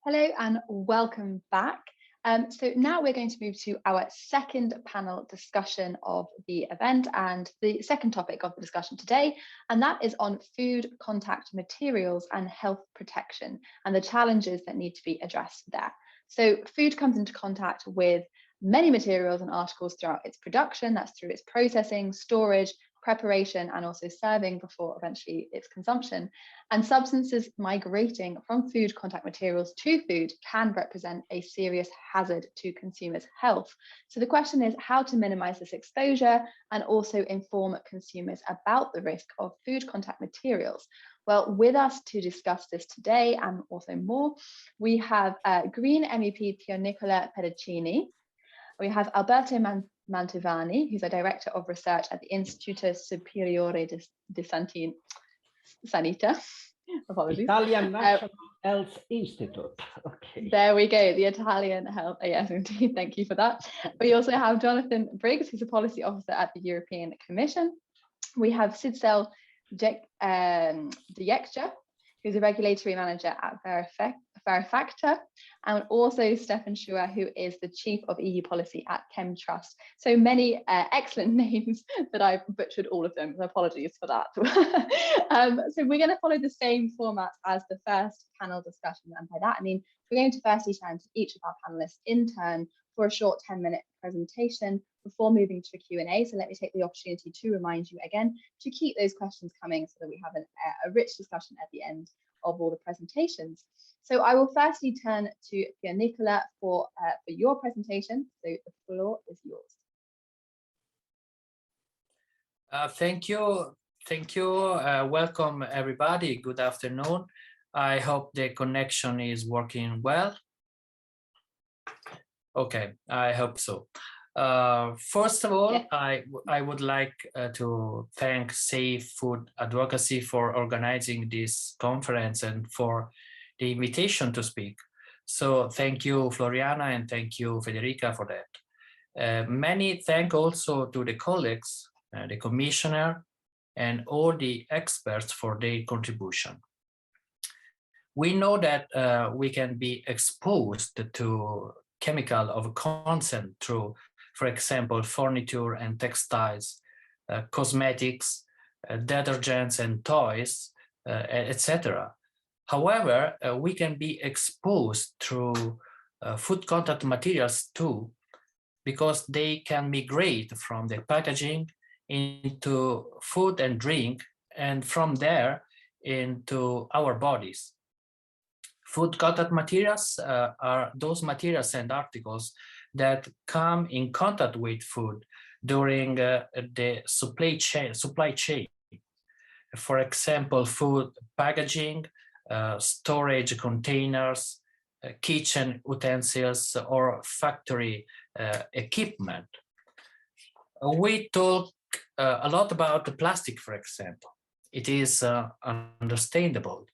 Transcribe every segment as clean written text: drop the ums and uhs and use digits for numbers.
Hello and welcome back. So now we're going to move to our second panel discussion of the event and the second topic of the discussion today, and that is on food contact materials and health protection and the challenges that need to be addressed there. So food comes into contact with many materials and articles throughout its production. That's through its processing, storage, preparation, and also serving before eventually its consumption. And substances migrating from food contact materials to food can represent a serious hazard to consumers' health. So the question is how to minimize this exposure and also inform consumers about the risk of food contact materials. Well, with us to discuss this today and also more, we have Green MEP Pier Nicola Pedicini. We have Alberto Mantovani, who's a Director of Research at the Istituto Superiore di Sanità. Apologies. Italian National Health Institute. Okay. There we go, the Italian Health. Yes, indeed. Thank you for that. We also have Jonathan Briggs, who's a Policy Officer at the European Commission. We have Sidsel Dijkstra, who's a Regulatory Manager at Verifacta, and also Stefan Schuer, who is the Chief of EU Policy at Chemtrust. So many excellent names that I've butchered all of them, so apologies for that. So we're going to follow the same format as the first panel discussion, and by that I mean we're going to firstly turn to each of our panelists in turn for a short 10-minute presentation before moving to a Q&A. So let me take the opportunity to remind you again to keep those questions coming so that we have a rich discussion at the end of all the presentations. So I will firstly turn to Pier Nicola for your presentation. So the floor is yours. Thank you. Welcome everybody. Good afternoon. I hope the connection is working well. Okay, I hope so. First of all, yeah. I would like to thank Safe Food Advocacy for organizing this conference and for the invitation to speak. So thank you, Floriana, and thank you, Federica, for that. Many thanks also to the colleagues, the commissioner, and all the experts for their contribution. We know that we can be exposed to chemical of concern through, for example, furniture and textiles, cosmetics, detergents and toys, etc. However, we can be exposed through food contact materials too, because they can migrate from the packaging into food and drink, and from there into our bodies. Food contact materials are those materials and articles that come in contact with food during the supply chain. For example, food packaging, storage containers, kitchen utensils, or factory equipment. We talk a lot about the plastic, for example. It is understandable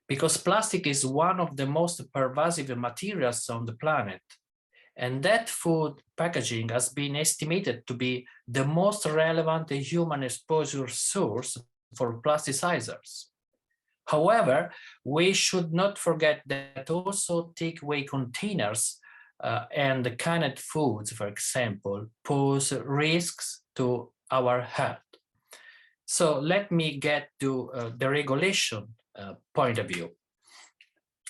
because plastic is one of the most pervasive materials on the planet. And that food packaging has been estimated to be the most relevant human exposure source for plasticizers. However, we should not forget that also takeaway containers and canned foods, for example, pose risks to our health. So let me get to the regulation point of view.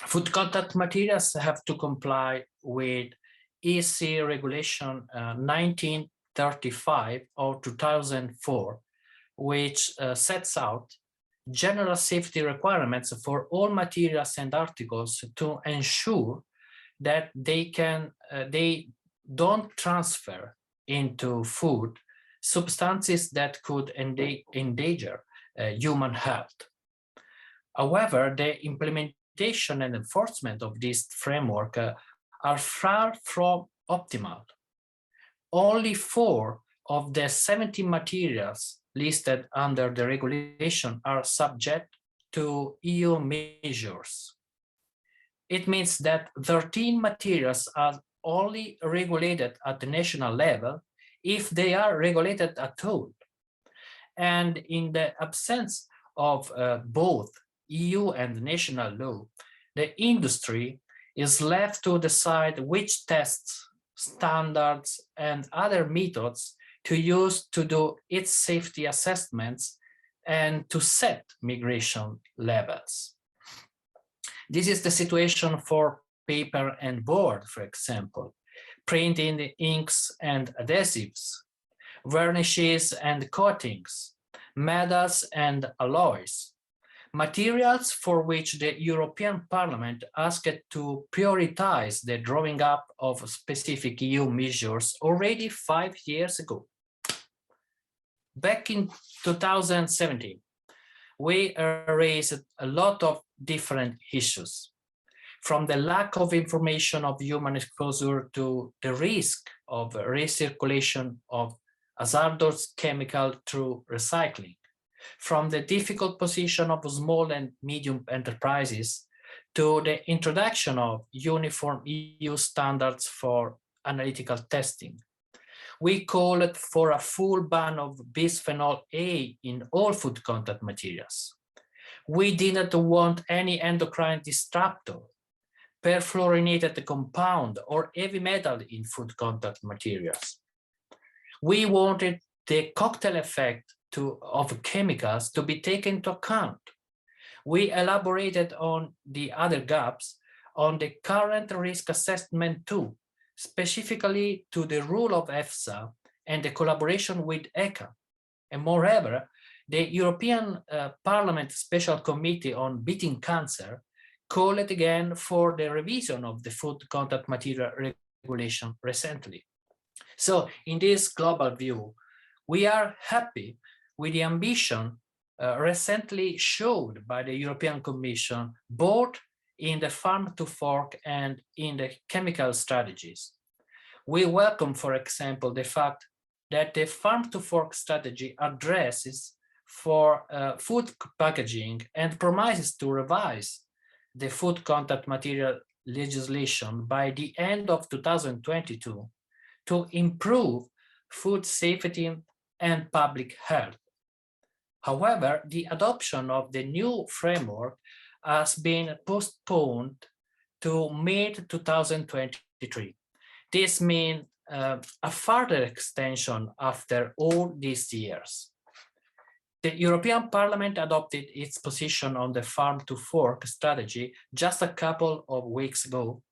Food contact materials have to comply with EC Regulation 1935 of 2004, which sets out general safety requirements for all materials and articles to ensure that they don't transfer into food substances that could endanger human health. However, the implementation and enforcement of this framework are far from optimal. Only 4 of the 70 materials listed under the regulation are subject to EU measures. It means that 13 materials are only regulated at the national level if they are regulated at all. And in the absence of both EU and national law, the industry is left to decide which tests, standards, and other methods to use to do its safety assessments and to set migration levels. This is the situation for paper and board, for example, printing inks and adhesives, varnishes and coatings, metals and alloys, materials for which the European Parliament asked to prioritize the drawing up of specific EU measures already 5 years ago. Back in 2017, we raised a lot of different issues, from the lack of information of human exposure to the risk of recirculation of hazardous chemical through recycling, from the difficult position of small and medium enterprises to the introduction of uniform EU standards for analytical testing. We called for a full ban of bisphenol A in all food contact materials. We didn't want any endocrine disruptor, perfluorinated compound, or heavy metal in food contact materials. We wanted the cocktail effect of chemicals to be taken into account. We elaborated on the other gaps on the current risk assessment too, specifically to the rule of EFSA and the collaboration with ECHA. And moreover, the European Parliament Special Committee on Beating Cancer called again for the revision of the food contact material regulation recently. So in this global view, we are happy with the ambition recently showed by the European Commission, both in the farm to fork and in the chemical strategies. We welcome, for example, the fact that the farm to fork strategy addresses for food packaging and promises to revise the food contact material legislation by the end of 2022 to improve food safety and public health. However, the adoption of the new framework has been postponed to mid-2023. This means a further extension after all these years. The European Parliament adopted its position on the farm to fork strategy just a couple of weeks ago,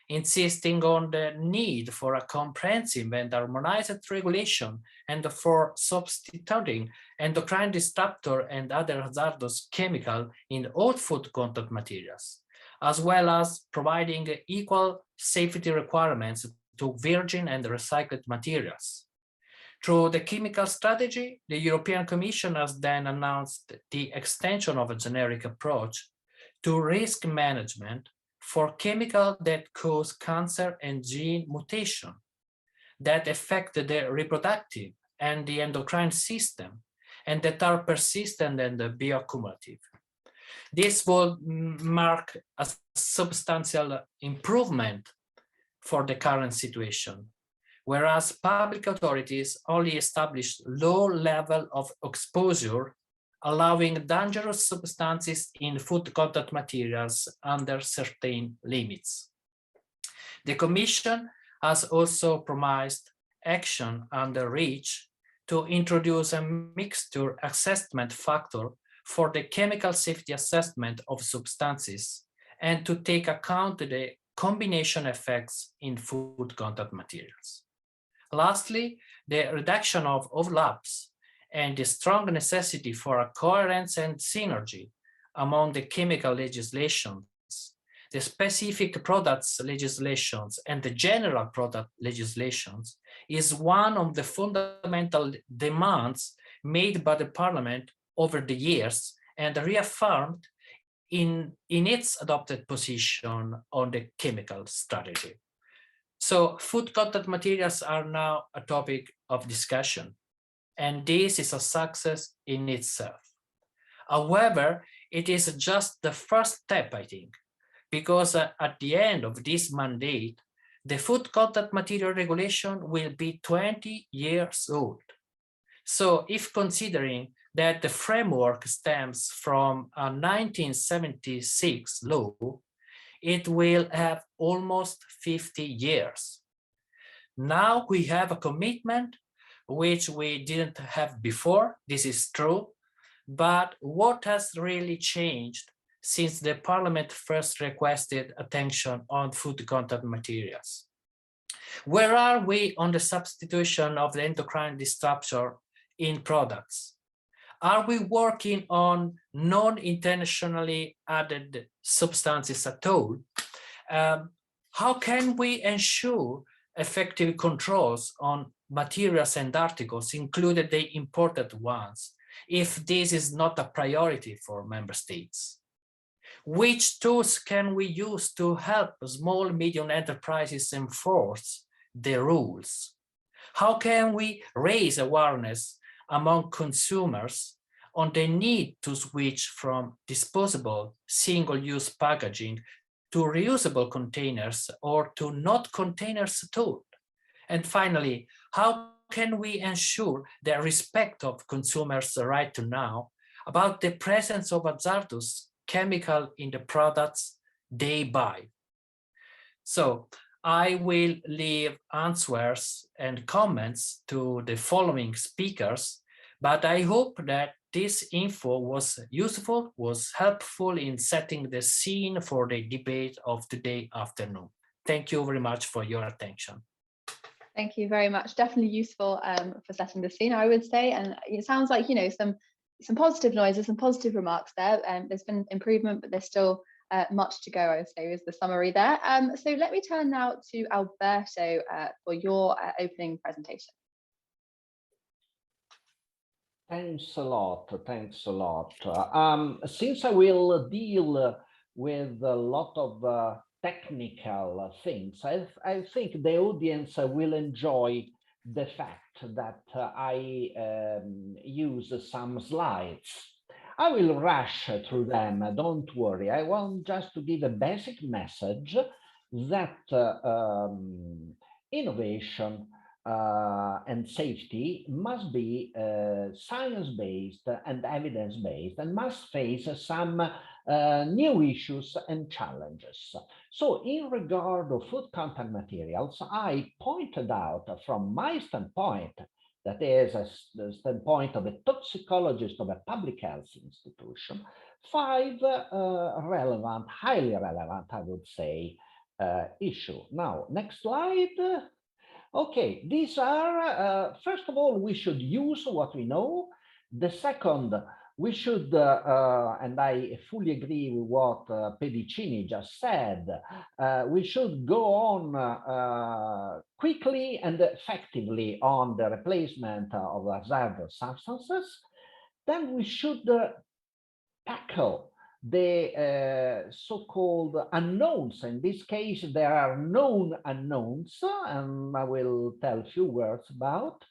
insisting on the need for a comprehensive and harmonized regulation and for substituting endocrine disruptor and other hazardous chemical in all food contact materials, as well as providing equal safety requirements to virgin and recycled materials. Through the chemical strategy, the European Commission has then announced the extension of a generic approach to risk management for chemicals that cause cancer and gene mutation, that affect the reproductive and the endocrine system, and that are persistent and bioaccumulative. This will mark a substantial improvement for the current situation, whereas public authorities only establish low level of exposure, allowing dangerous substances in food contact materials under certain limits. The Commission has also promised action under REACH to introduce a mixture assessment factor for the chemical safety assessment of substances and to take account of the combination effects in food contact materials. Lastly, the reduction of overlaps and the strong necessity for a coherence and synergy among the chemical legislations, the specific products legislations, and the general product legislations is one of the fundamental demands made by the Parliament over the years and reaffirmed in its adopted position on the chemical strategy. So food contact materials are now a topic of discussion, and this is a success in itself. However, it is just the first step, I think, because at the end of this mandate, the food contact material regulation will be 20 years old. So if considering that the framework stems from a 1976 law, it will have almost 50 years. Now we have a commitment which we didn't have before, this is true, but what has really changed since the Parliament first requested attention on food contact materials? Where are we on the substitution of the endocrine disruptor in products? Are we working on non-intentionally added substances at all? How can we ensure effective controls on materials and articles, including the imported ones, if this is not a priority for member states? Which tools can we use to help small, medium enterprises enforce the rules? How can we raise awareness among consumers on the need to switch from disposable single-use packaging to reusable containers or to not containers at all? And finally, how can we ensure the respect of consumers' right to know about the presence of hazardous chemical in the products they buy? So I will leave answers and comments to the following speakers, but I hope that this info was useful, was helpful in setting the scene for the debate of today afternoon. Thank you very much for your attention. Thank you very much. Definitely useful for setting the scene, I would say. And it sounds like, you know, some positive noises, some positive remarks there. There's been improvement, but there's still much to go, I would say, is the summary there. So let me turn now to Alberto for your opening presentation. Thanks a lot. Thanks a lot. Since I will deal with a lot of technical things, I think the audience will enjoy the fact that I use some slides. I will rush through them, don't worry. I want just to give a basic message that innovation and safety must be science-based and evidence-based and must face some new issues and challenges. So in regard to food contact materials, I pointed out from my standpoint, that is the standpoint of a toxicologist of a public health institution, 5 relevant, highly relevant, I would say, issue. Now, next slide. Okay, these are, first of all, we should use what we know. The second, we should, and I fully agree with what Pedicini just said, we should go on quickly and effectively on the replacement of hazardous substances. Then we should tackle the so-called unknowns. In this case, there are known unknowns, and I will tell a few words about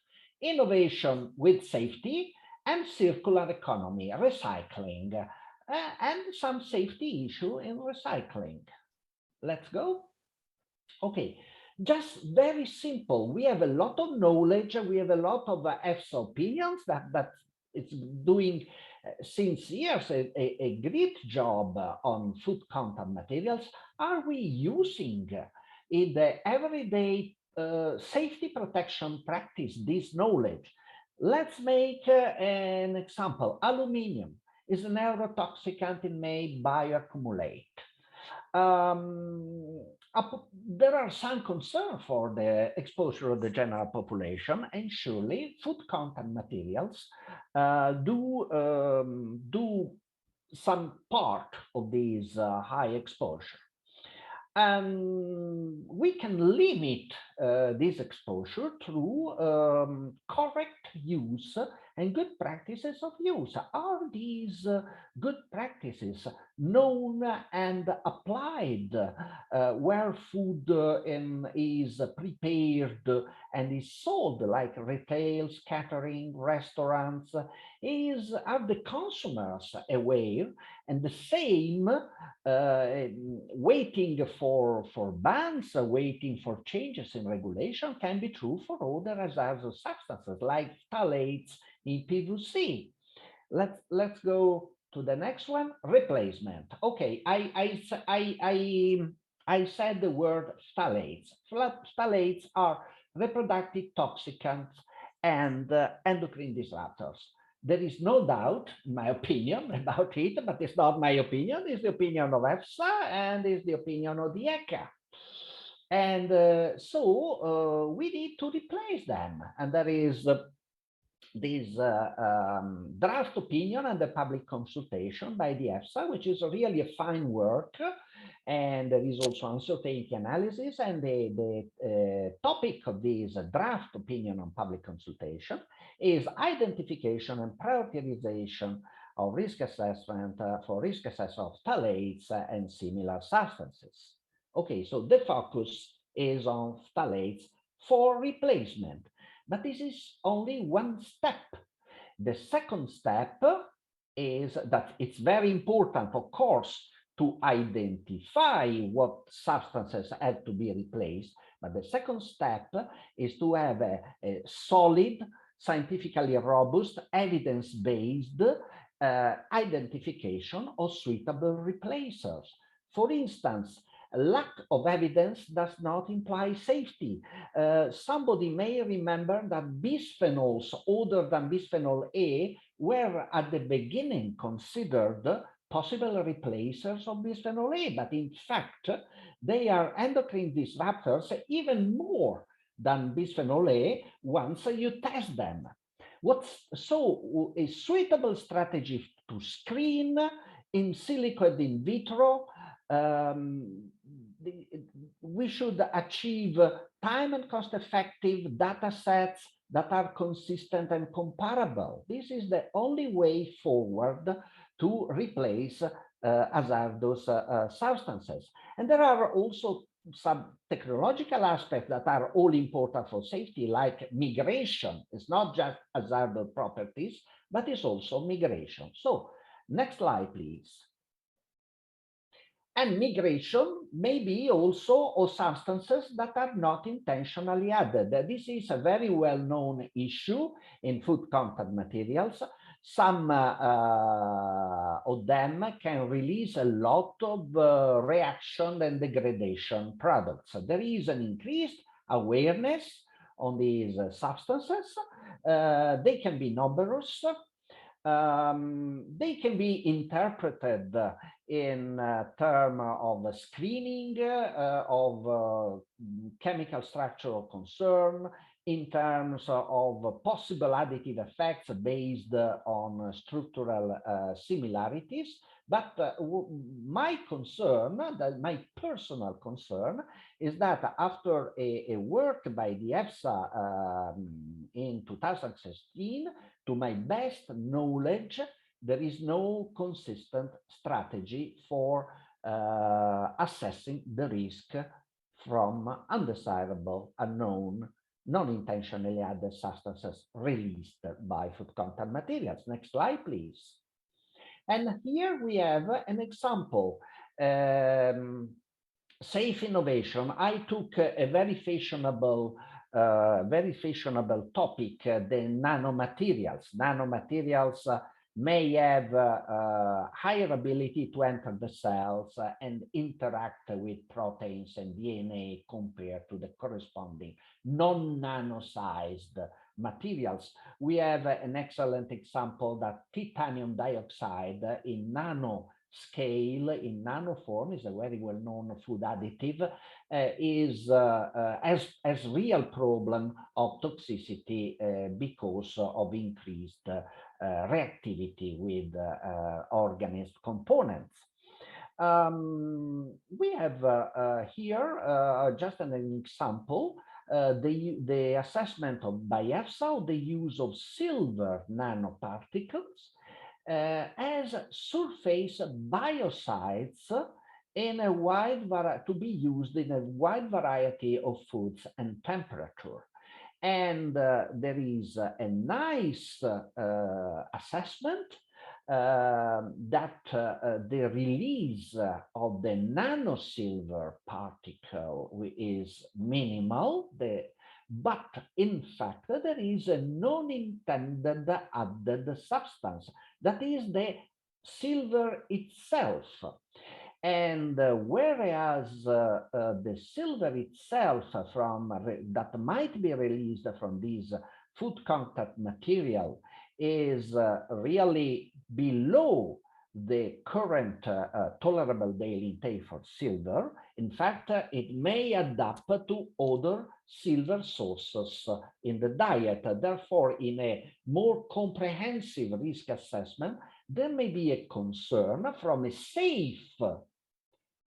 innovation with safety and circular economy, recycling, and some safety issue in recycling. Let's go. Okay, just very simple. We have a lot of knowledge, we have a lot of EFSA opinions that it's doing since years a great job on food contact materials. Are we using in the everyday safety protection practice this knowledge? Let's make an example. Aluminium is a neurotoxic and may bioaccumulate. There are some concern for the exposure of the general population, and surely food contact materials do some part of this high exposure. We can limit this exposure through correct use and good practices of use. Are these good practices known and applied where food is prepared and is sold, like retail, catering, restaurants? Are the consumers aware? And the same, waiting for bans, waiting for changes in regulation can be true for other hazardous substances like phthalates in PVC. Let's go to the next one, replacement. Okay, I said the word phthalates. Phthalates are reproductive toxicants and endocrine disruptors. There is no doubt, in my opinion, about it, but it's not my opinion, it's the opinion of EFSA and it's the opinion of the ECHA. And so we need to replace them. And there is this draft opinion and the public consultation by the EFSA, which is really a fine work. And there is also uncertainty analysis. And the topic of this draft opinion on public consultation is identification and prioritization of risk assessment for risk assessment of phthalates and similar substances. Okay, so the focus is on phthalates for replacement. But this is only one step. The second step is that it's very important, of course, to identify what substances have to be replaced. But the second step is to have a solid, scientifically robust, evidence-based identification of suitable replacers. For instance, lack of evidence does not imply safety. Somebody may remember that bisphenols other than bisphenol A were at the beginning considered possible replacers of bisphenol A, but in fact, they are endocrine disruptors even more than bisphenol A once you test them. So a suitable strategy to screen in silico and in vitro, we should achieve time and cost-effective data sets that are consistent and comparable. This is the only way forward to replace hazardous substances. And there are also some technological aspects that are all important for safety, like migration. It's not just hazardous properties, but it's also migration. So next slide, please. And migration may be also of substances that are not intentionally added. This is a very well-known issue in food contact materials. Some of them can release a lot of reaction and degradation products. There is an increased awareness on these substances. They can be numerous. They can be interpreted in terms of screening of chemical structural concern, in terms of possible additive effects based on structural similarities. But my concern, my personal concern, is that after a work by the EFSA in 2016, to my best knowledge, there is no consistent strategy for assessing the risk from undesirable, unknown, non-intentionally added substances released by food contact materials. Next slide, please. And here we have an example. Safe innovation. I took a very fashionable topic, the nanomaterials. Nanomaterials may have higher ability to enter the cells and interact with proteins and DNA compared to the corresponding non-nano-sized materials. We have an excellent example that titanium dioxide in nano scale, in nano form, is a very well-known food additive, has real problem of toxicity because of increased reactivity with organism components. We have here just an example, the assessment by EFSA of the use of silver nanoparticles as surface biocides in a wide to be used in a wide variety of foods and temperature. And there is a nice assessment that the release of the nanosilver particle is minimal, but in fact there is a non-intended added substance, that is the silver itself. And whereas the silver itself that might be released from this food contact material is really below the current tolerable daily intake for silver, in fact, it may adapt to other silver sources in the diet. Therefore, in a more comprehensive risk assessment, there may be a concern from a safe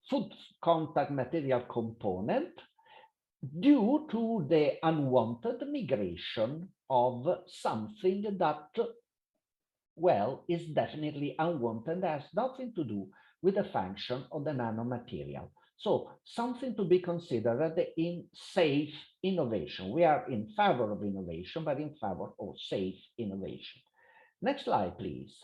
food contact material component due to the unwanted migration of something that, well, is definitely unwanted, has nothing to do with the function of the nanomaterial. So something to be considered in safe innovation. We are in favor of innovation, but in favor of safe innovation. Next slide, please.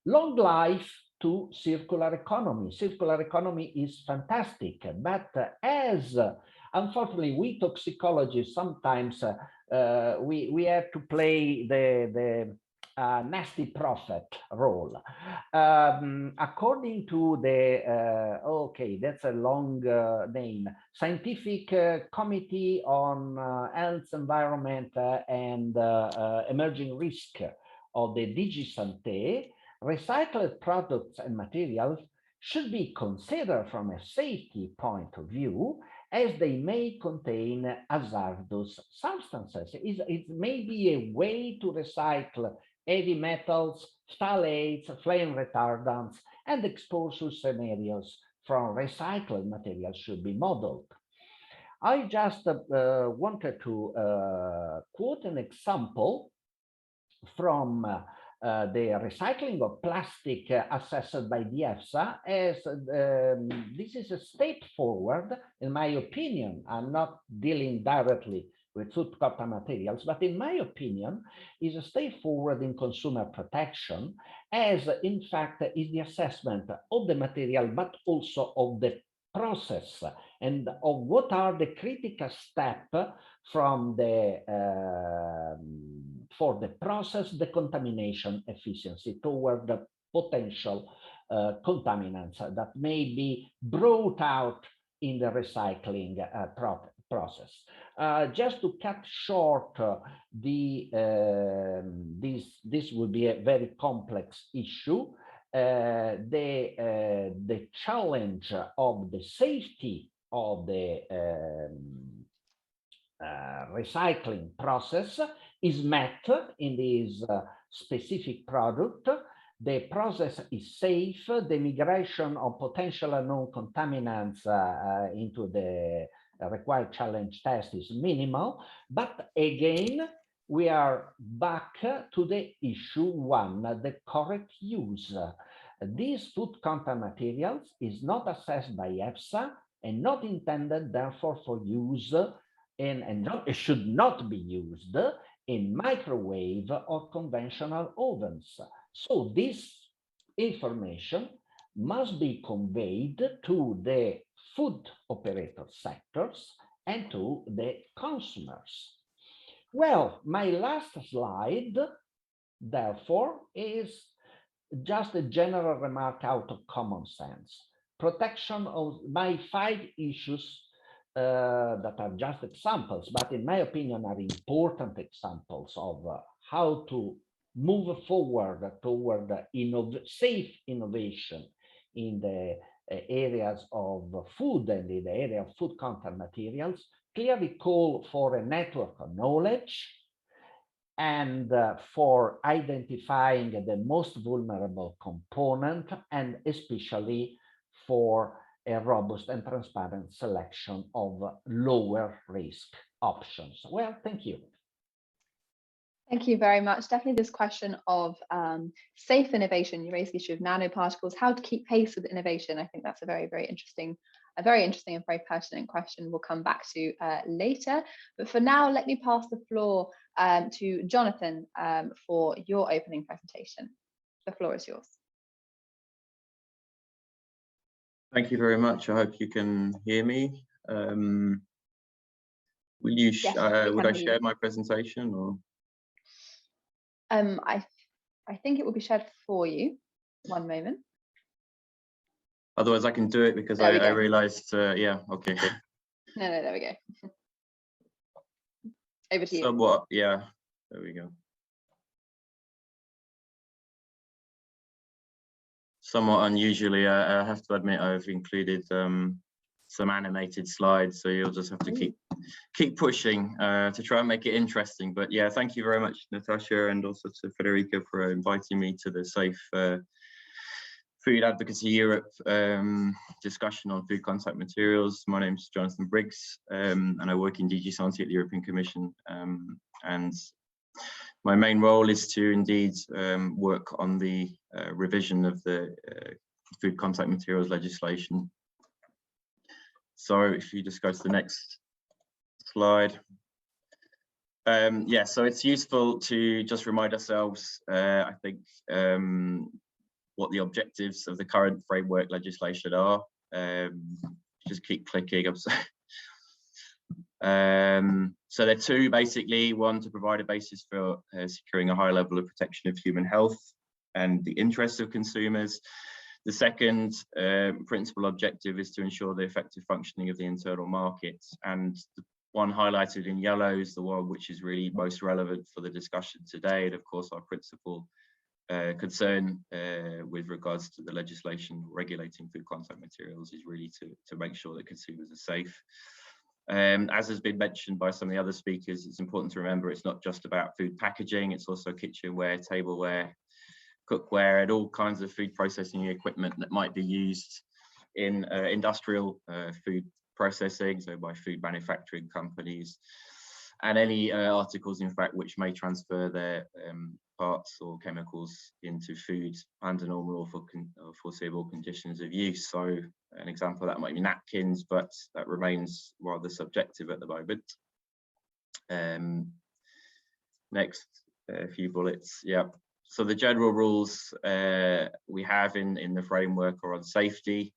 Long life to circular economy. Circular economy is fantastic, but as unfortunately we toxicologists sometimes we have to play the nasty prophet role. According to the okay, that's a long name, Scientific Committee on Health, Environment and Emerging Risk of the DG Santé, recycled products and materials should be considered from a safety point of view, as they may contain hazardous substances. It may be a way to recycle heavy metals, phthalates, flame retardants, and exposure scenarios from recycled materials should be modeled. I just wanted to quote an example from the recycling of plastic assessed by the EFSA, as this is a step forward, in my opinion. I'm not dealing directly with food contact materials, but in my opinion, is a step forward in consumer protection, as in fact is the assessment of the material, but also of the process and of what are the critical steps from the for the process decontamination efficiency toward the potential contaminants that may be brought out in the recycling process. Just to cut short this would be a very complex issue. The challenge of the safety of the recycling process is met in this specific product. The process is safe. The migration of potential unknown contaminants into the required challenge test is minimal. But again, we are back to the issue one, the correct use. These food contact materials is not assessed by EFSA and not intended, therefore, for use it should not be used in microwave or conventional ovens. So this information must be conveyed to the food operator sectors and to the consumers. Well, my last slide, therefore, is just a general remark out of common sense. Protection of my 5 issues that are just examples, but in my opinion are important examples of how to move forward toward safe innovation in the areas of food and in the area of food contact materials, clearly call for a network of knowledge and for identifying the most vulnerable component, and especially for a robust and transparent selection of lower risk options. Well, thank you. Thank you very much. Definitely this question of safe innovation, you raised the issue of nanoparticles, how to keep pace with innovation. I think that's a very, very interesting and very pertinent question we'll come back to later. But for now, let me pass the floor to Jonathan for your opening presentation. The floor is yours. Thank you very much. I hope you can hear me. Will you? Yes, would I share my presentation or? I think it will be shared for you. One moment. Otherwise, I can do it because There we I go. realized, yeah, okay. No, there we go. Over to you. Somewhat, yeah, there we go. Somewhat unusually, I have to admit, I've included some animated slides, so you'll just have to keep pushing to try and make it interesting. But yeah, thank you very much, Natasha, and also to Federica for inviting me to the Safe Food Advocacy Europe discussion on food contact materials. My name is Jonathan Briggs, and I work in DG Santé at the European Commission. And my main role is to indeed work on the revision of the food contact materials legislation. So if you just go to the next slide. Yeah, so it's useful to just remind ourselves, I think, what the objectives of the current framework legislation are. Just keep clicking. So there are two, basically: one, to provide a basis for securing a high level of protection of human health and the interests of consumers. The second principal objective is to ensure the effective functioning of the internal market. And the one highlighted in yellow is the one which is really most relevant for the discussion today. And of course, our principal concern with regards to the legislation regulating food contact materials is really to make sure that consumers are safe. As has been mentioned by some of the other speakers, it's important to remember it's not just about food packaging, it's also kitchenware, tableware, cookware, and all kinds of food processing equipment that might be used in industrial food processing, so by food manufacturing companies, and any articles, in fact, which may transfer their parts or chemicals into food under normal or foreseeable conditions of use. So an example of that might be napkins, but that remains rather subjective at the moment. Next few bullets. Yeah. So the general rules we have in the framework are on safety,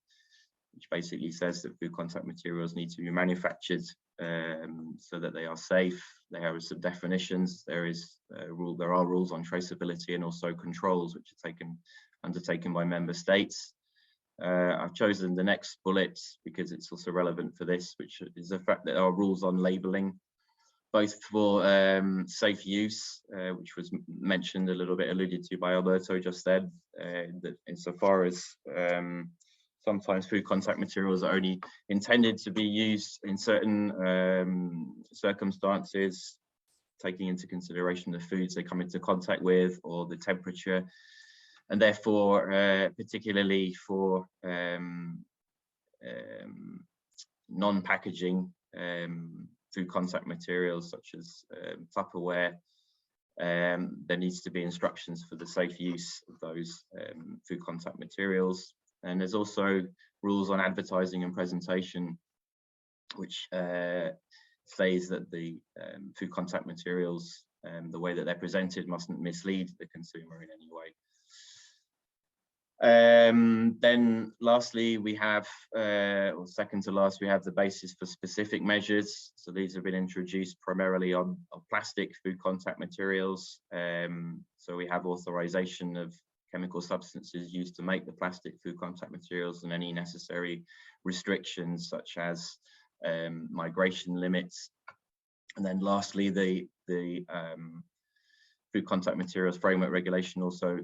which basically says that food contact materials need to be manufactured so that they are safe. There are some definitions. There are rules on traceability and also controls, which are undertaken by member states. I've chosen the next bullet because it's also relevant for this, which is the fact that there are rules on labelling, both for safe use, which was mentioned a little bit, alluded to by Alberto just then, that insofar as sometimes food contact materials are only intended to be used in certain circumstances, taking into consideration the foods they come into contact with or the temperature, and therefore particularly for non-packaging food contact materials such as Tupperware, there needs to be instructions for the safe use of those food contact materials. And there's also rules on advertising and presentation, which says that the food contact materials, the way that they're presented, mustn't mislead the consumer in any way. Then lastly, we have, or second to last, we have the basis for specific measures. So these have been introduced primarily on plastic food contact materials. So we have authorization of chemical substances used to make the plastic food contact materials and any necessary restrictions such as migration limits. And then lastly, the food contact materials framework regulation also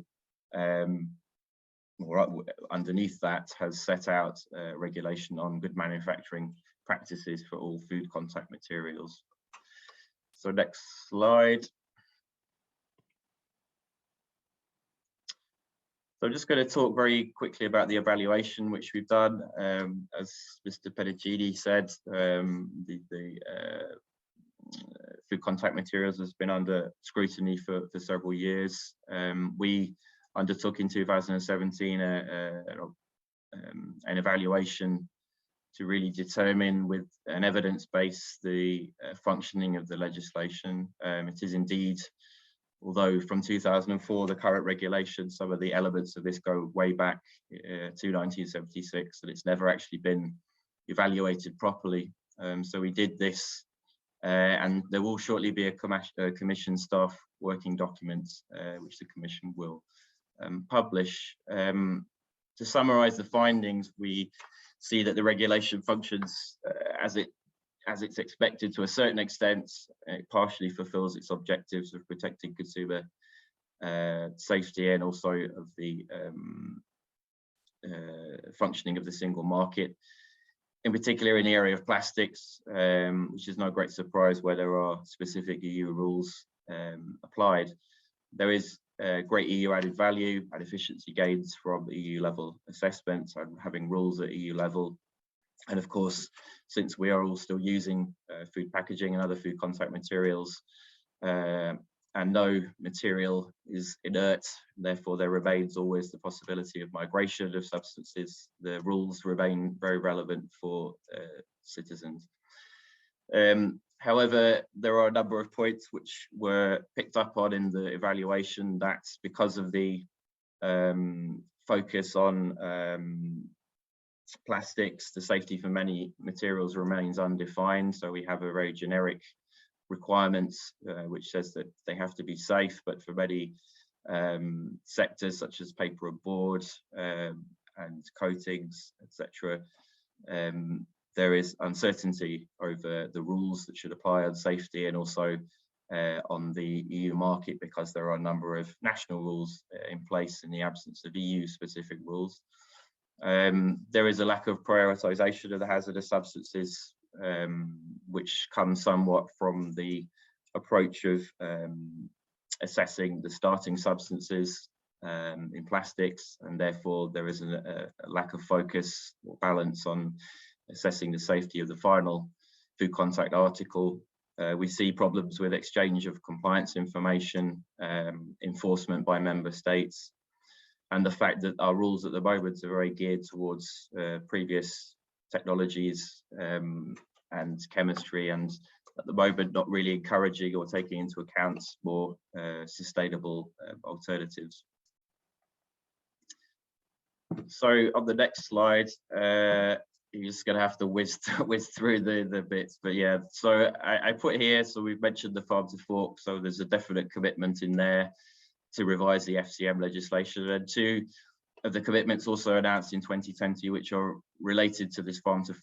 underneath that has set out regulation on good manufacturing practices for all food contact materials. So next slide. So I'm just going to talk very quickly about the evaluation which we've done. As Mr. Pedicini said, the food contact materials has been under scrutiny for several years. We undertook in 2017 an evaluation to really determine with an evidence base the functioning of the legislation. It is indeed, although from 2004, the current regulation, some of the elements of this go way back to 1976, and it's never actually been evaluated properly. So we did this and there will shortly be a Commission staff working document, which the Commission will publish. To summarise the findings, we see that the regulation functions as it's expected to a certain extent. It partially fulfills its objectives of protecting consumer safety and also of the functioning of the single market, in particular in the area of plastics, which is no great surprise where there are specific EU rules applied. There is great EU added value and efficiency gains from EU level assessments and having rules at EU level. And of course, since we are all still using food packaging and other food contact materials, and no material is inert, therefore there remains always the possibility of migration of substances. The rules remain very relevant for citizens. However, there are a number of points which were picked up on in the evaluation. That's because of the focus on plastics. The safety for many materials remains undefined, so we have a very generic requirements which says that they have to be safe, but for many sectors such as paper and board and coatings, etc., there is uncertainty over the rules that should apply on safety and also on the EU market, because there are a number of national rules in place in the absence of EU specific rules. There is a lack of prioritization of the hazardous substances, which comes somewhat from the approach of assessing the starting substances in plastics, and therefore there is a lack of focus or balance on assessing the safety of the final food contact article. We see problems with exchange of compliance information, enforcement by member states, and the fact that our rules at the moment are very geared towards previous technologies and chemistry, and at the moment not really encouraging or taking into account more sustainable alternatives. So on the next slide, you're just going to have to whiz through the bits, but yeah, so I put here, so we've mentioned the farm to fork, so there's a definite commitment in there to revise the FCM legislation, and two of the commitments also announced in 2020, which are related to this farm to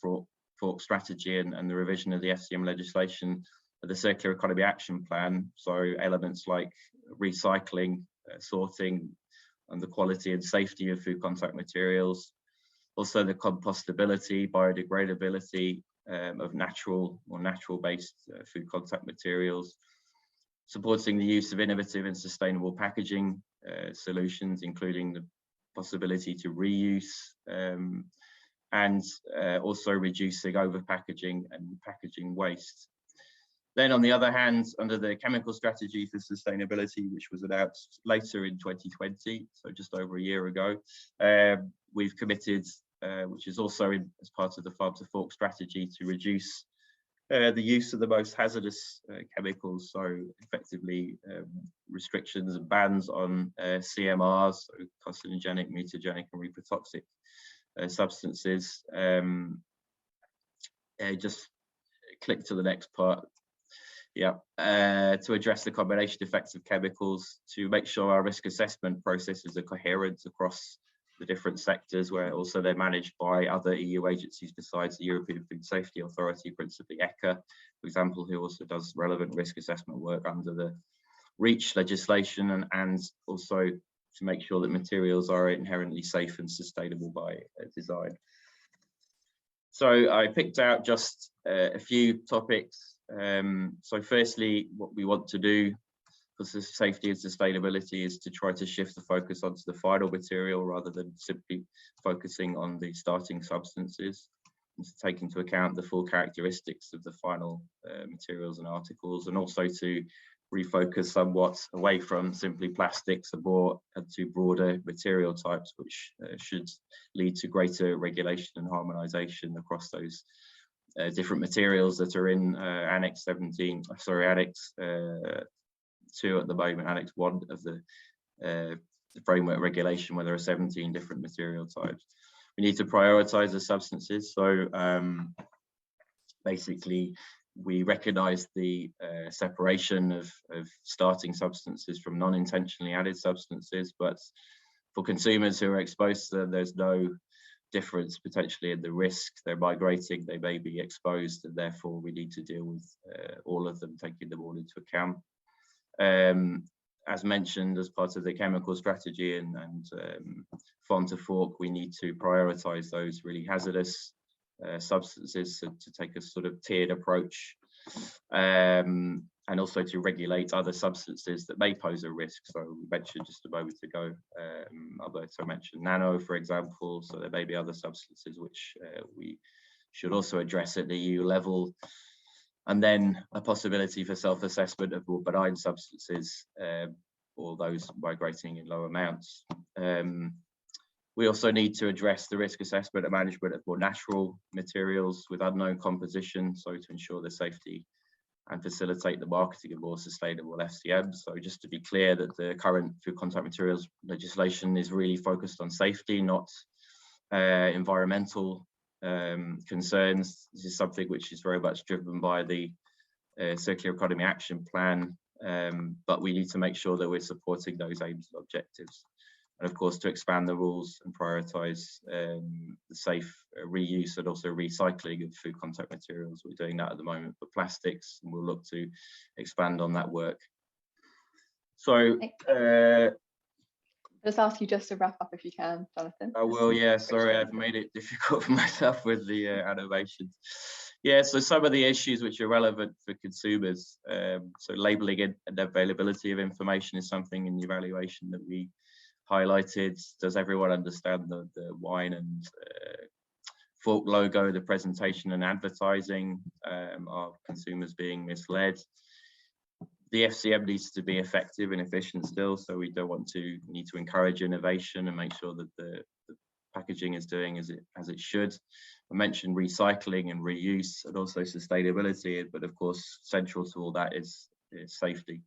fork strategy and the revision of the FCM legislation, the Circular Economy Action Plan. So elements like recycling, sorting, and the quality and safety of food contact materials. Also the compostability, biodegradability of natural-based food contact materials. Supporting the use of innovative and sustainable packaging solutions, including the possibility to reuse, and also reducing over-packaging and packaging waste. Then on the other hand, under the chemical strategy for sustainability, which was announced later in 2020, so just over a year ago, we've committed, which is also as part of the farm to fork strategy, to reduce the use of the most hazardous chemicals, so effectively restrictions and bans on CMRs, so carcinogenic, mutagenic and reprotoxic substances. Just click to the next part. Yeah, to address the combination effects of chemicals, to make sure our risk assessment processes are coherent across the different sectors, where also they're managed by other EU agencies besides the European Food Safety Authority, principally ECHA, for example, who also does relevant risk assessment work under the REACH legislation, and also to make sure that materials are inherently safe and sustainable by design. So I picked out just a few topics. So firstly, what we want to do for safety and sustainability is to try to shift the focus onto the final material rather than simply focusing on the starting substances, and to take into account the full characteristics of the final materials and articles, and also to refocus somewhat away from simply plastics and to broader material types, which should lead to greater regulation and harmonization across those different materials that are in Annex 2 at the moment, Annex 1 of the framework regulation, where there are 17 different material types. We need to prioritize the substances, so basically we recognize the separation of starting substances from non-intentionally added substances, but for consumers who are exposed to them, there's no difference potentially in the risk. They're migrating, they may be exposed, and therefore we need to deal with all of them, taking them all into account. As mentioned, as part of the chemical strategy and farm to fork, we need to prioritize those really hazardous substances to take a sort of tiered approach, and also to regulate other substances that may pose a risk. So we mentioned just a moment ago, Alberto mentioned nano, for example, so there may be other substances which we should also address at the EU level. And then a possibility for self-assessment of more benign substances, or those migrating in low amounts. We also need to address the risk assessment and management of more natural materials with unknown composition, so to ensure the safety and facilitate the marketing of more sustainable FCMs. So just to be clear that the current food contact materials legislation is really focused on safety, not environmental concerns. This is something which is very much driven by the Circular Economy Action Plan, but we need to make sure that we're supporting those aims and objectives. And of course, to expand the rules and prioritize the safe reuse and also recycling of food contact materials. We're doing that at the moment for plastics, and we'll look to expand on that work. So just ask you just to wrap up if you can, Jonathan. I will, yeah, sorry, I've made it difficult for myself with the animations. Yeah, so some of the issues which are relevant for consumers, so labelling and availability of information is something in the evaluation that we highlighted. Does everyone understand the wine and fork logo, the presentation and advertising? Are consumers being misled? The FCM needs to be effective and efficient still, so we need to encourage innovation and make sure that the packaging is doing as it should. I mentioned recycling and reuse and also sustainability, but of course central to all that is safety.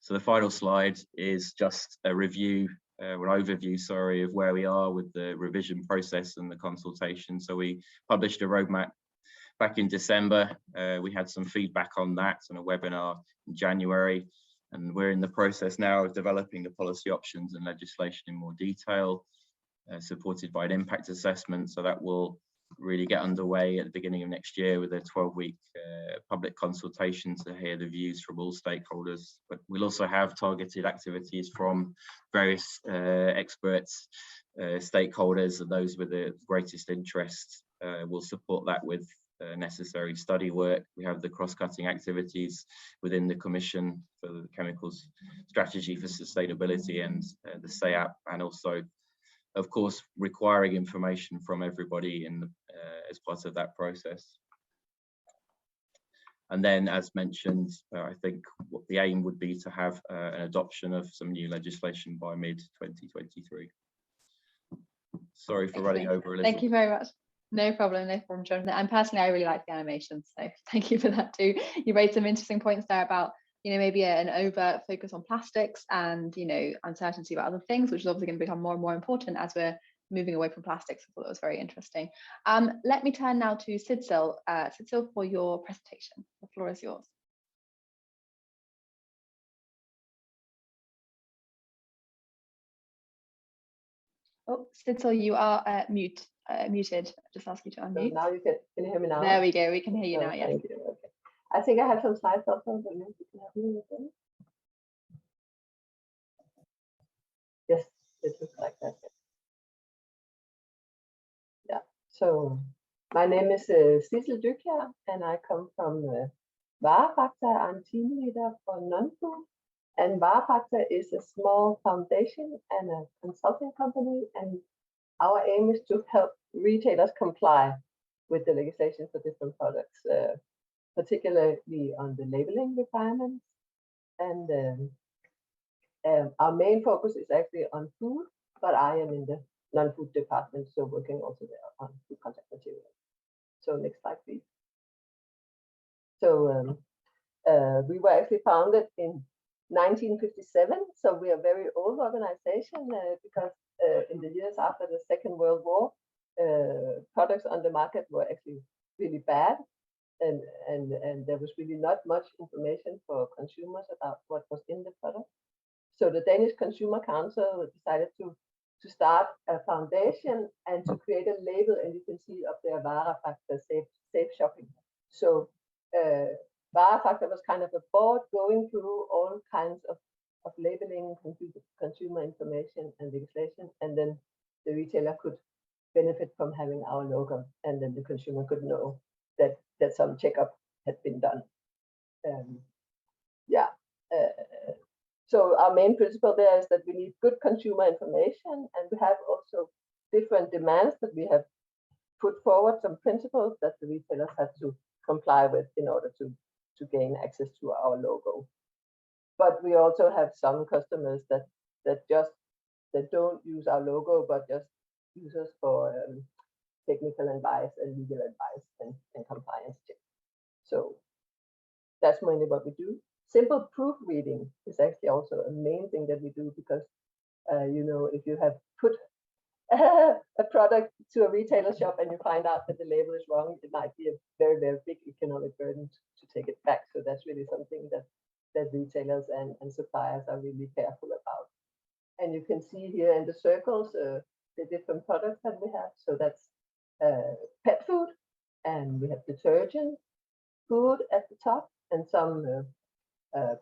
So the final slide is just a review, an overview, sorry, of where we are with the revision process and the consultation. So we published a roadmap back in December. We had some feedback on that on a webinar in January, and we're in the process now of developing the policy options and legislation in more detail, supported by an impact assessment. So that will really get underway at the beginning of next year with a 12-week public consultation to hear the views from all stakeholders. But we'll also have targeted activities from various experts, stakeholders, and those with the greatest interest. We'll support that with necessary study work. We have the cross-cutting activities within the Commission for the Chemicals Strategy for Sustainability and the SEAP, and also, of course, requiring information from everybody as part of that process. And then, as mentioned, I think what the aim would be to have an adoption of some new legislation by mid-2023. Sorry for running over a little. Thank you very much. No problem, Jonathan. And personally, I really like the animations, so thank you for that too. You raised some interesting points there about, maybe an over focus on plastics and, uncertainty about other things, which is obviously going to become more and more important as we're moving away from plastics. I thought that was very interesting. Let me turn now to Sidsel. Sidsel, for your presentation. The floor is yours. Oh, Sidsel, you are muted. Just ask you to unmute. So now you can hear me now? There we go. We can hear you now, yes. Thank you. Okay. I think I have some slides also, but maybe you can help me with them. Yes, it looks like that. Yeah, so my name is Sissel Dykjær, and I come from EURACTIV. I'm team leader for non-food, and EURACTIV is a small foundation and a consulting company, and our aim is to help retailers comply with the legislation for different products, particularly on the labeling requirements. And our main focus is actually on food, but I am in the non-food department, so working also there on food contact materials. So next slide, please. So we were actually founded in 1957, so we are a very old organization because in the years after the Second World War, products on the market were actually really bad. and there was really not much information for consumers about what was in the product. So the Danish Consumer Council decided to start a foundation and to create a label, and you can see up there EURACTIV, safe shopping. So EURACTIV was kind of a board going through all kinds of labeling, consumer information and legislation, and then the retailer could benefit from having our logo, and then the consumer could know that some checkup had been done. So our main principle there is that we need good consumer information, and we have also different demands that we have put forward, some principles that the retailers have to comply with in order to gain access to our logo. But we also have some customers that don't use our logo, but just use us for technical advice and legal advice and compliance checks. So that's mainly what we do. Simple proofreading is actually also a main thing that we do, because you know, if you have put a product to a retailer shop and you find out that the label is wrong, it might be a very, very big economic burden to take it back. So that's really something that retailers and suppliers are really careful about. And you can see here in the circles the different products that we have. So that's pet food, and we have detergent, food at the top, and some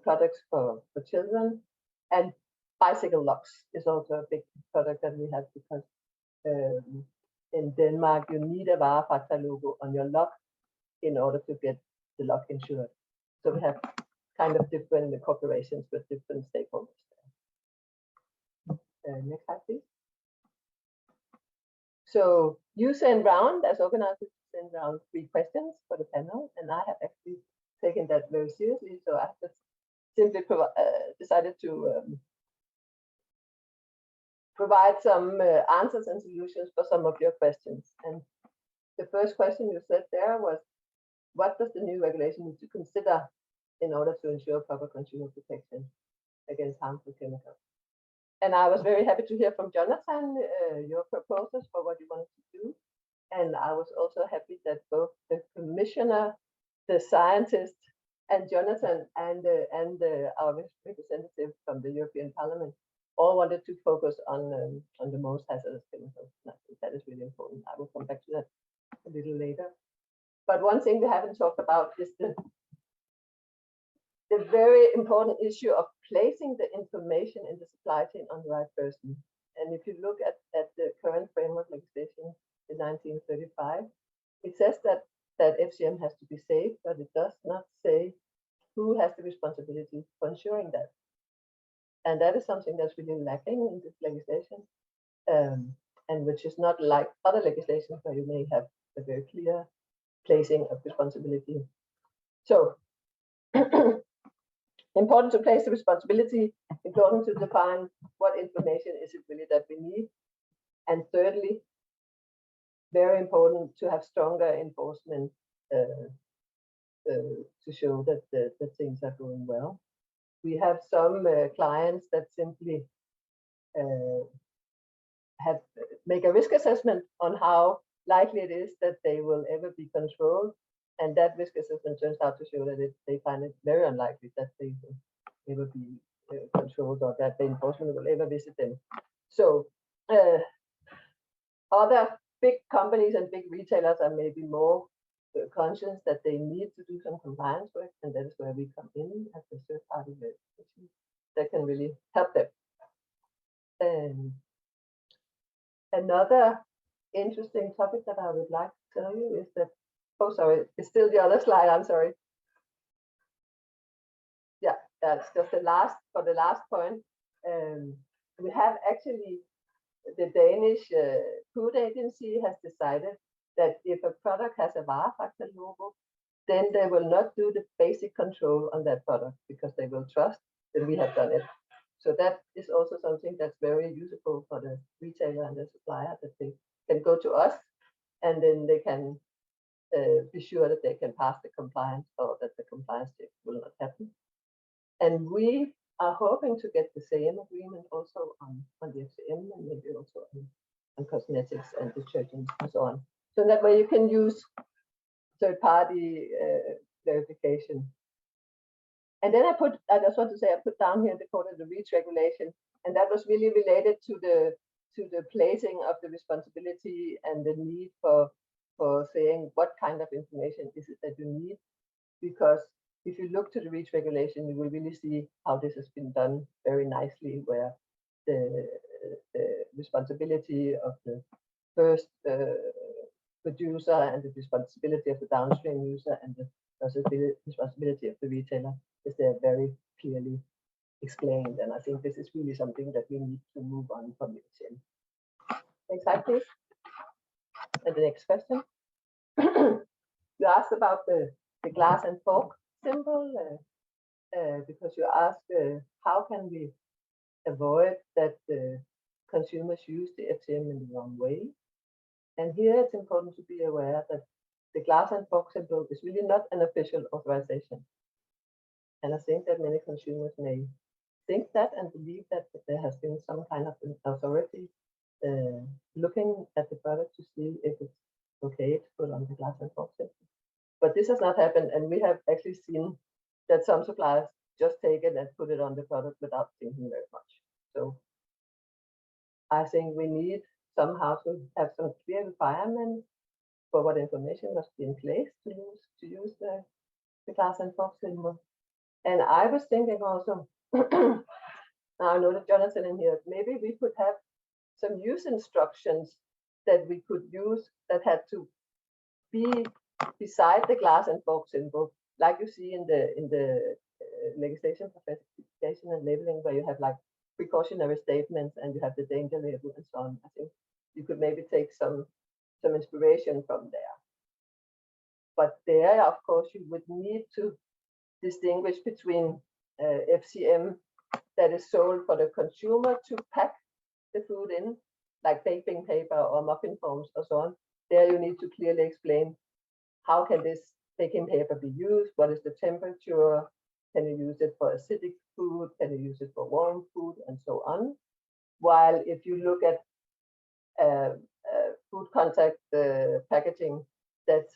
products for children. And bicycle locks is also a big product that we have, because in Denmark you need a EURACTIV logo on your lock in order to get the lock insured. So we have kind of different corporations with different stakeholders there. Next slide, please. So you send round, as organizers, send round 3 questions for the panel, and I have actually taken that very seriously. So I just simply decided to provide some answers and solutions for some of your questions. And the first question you said there was, what does the new regulation need to consider in order to ensure proper consumer protection against harmful chemicals? And I was very happy to hear from Jonathan your proposals for what you wanted to do. And I was also happy that both the commissioner, the scientist, and Jonathan and our representative from the European Parliament all wanted to focus on the most hazardous chemicals. And I think that is really important. I will come back to that a little later. But one thing we haven't talked about is the very important issue of placing the information in the supply chain on the right person. And if you look at the current framework legislation in 1935, it says that FCM has to be safe, but it does not say who has the responsibility for ensuring that. And that is something that's really lacking in this legislation, and which is not like other legislations where you may have a very clear placing of responsibility. So important to place the responsibility, important to define what information is it really that we need. And thirdly, very important to have stronger enforcement to show that the things are going well. We have some clients that simply make a risk assessment on how likely it is that they will ever be controlled, and that risk assessment turns out to show that they find it very unlikely that they will ever be controlled, or that the enforcement will ever visit them. So other big companies and big retailers are maybe more conscious that they need to do some compliance work, and that is where we come in as a third-party verification that can really help them. Another interesting topic that I would like to tell you is that, oh, sorry, it's still the other slide, I'm sorry. Yeah, that's just the last point. We have actually, the Danish Food Agency has decided that if a product has a EURACTIV logo, then they will not do the basic control on that product, because they will trust that we have done it. So that is also something that's very useful for the retailer and the supplier, that they can go to us and then they can be sure that they can pass the compliance, or that the compliance check will not happen. And we are hoping to get the same agreement also on the FCM, and maybe also on cosmetics and detergents and so on. So that way you can use third-party verification. And then I just want to say, I put down here the quote of the REACH regulation, and that was really related to the placing of the responsibility and the need for saying what kind of information is it that you need. Because if you look to the REACH regulation, you will really see how this has been done very nicely, where the responsibility of the first producer and the responsibility of the downstream user and the responsibility of the retailer is there very clearly explained. And I think this is really something that we need to move on from FCM. Next slide, please. And the next question. You asked about the glass and fork symbol, because you asked how can we avoid that the consumers use the FCM in the wrong way. And here it's important to be aware that the glass and fork symbol is really not an official authorization. And I think that many consumers may think that and believe that there has been some kind of an authority looking at the product to see if it's okay to put on the glass and fork symbol. But this has not happened, and we have actually seen that some suppliers just take it and put it on the product without thinking very much. So I think we need somehow to have some clear requirements for what information must be in place to use the glass and fork symbol. And I was thinking also, now I know that Jonathan in here, maybe we could have some use instructions that we could use that had to be beside the glass and fork symbol, like you see in the legislation for classification and labeling, where you have like precautionary statements and you have the danger label and so on. I think you could maybe take some inspiration from there. But there, of course, you would need to distinguish between FCM that is sold for the consumer to pack the food in, like baking paper or muffin foams or so on. There you need to clearly explain how can this baking paper be used, what is the temperature, can you use it for acidic food, can you use it for warm food, and so on. While if you look at food contact packaging, that's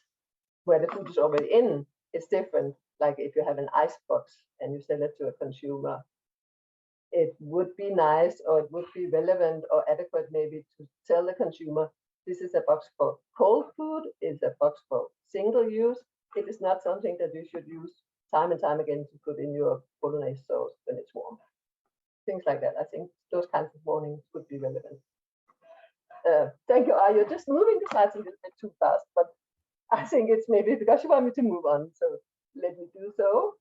where the food is already in, it's different. Like if you have an ice box and you sell it to a consumer, it would be nice, or it would be relevant or adequate maybe to tell the consumer, this is a box for cold food, it's a box for single use. It is not something that you should use time and time again to put in your bolognese sauce when it's warm. Things like that. I think those kinds of warnings would be relevant. Thank you. You're just moving the slides a little bit too fast, but I think it's maybe because you want me to move on. So let me do so.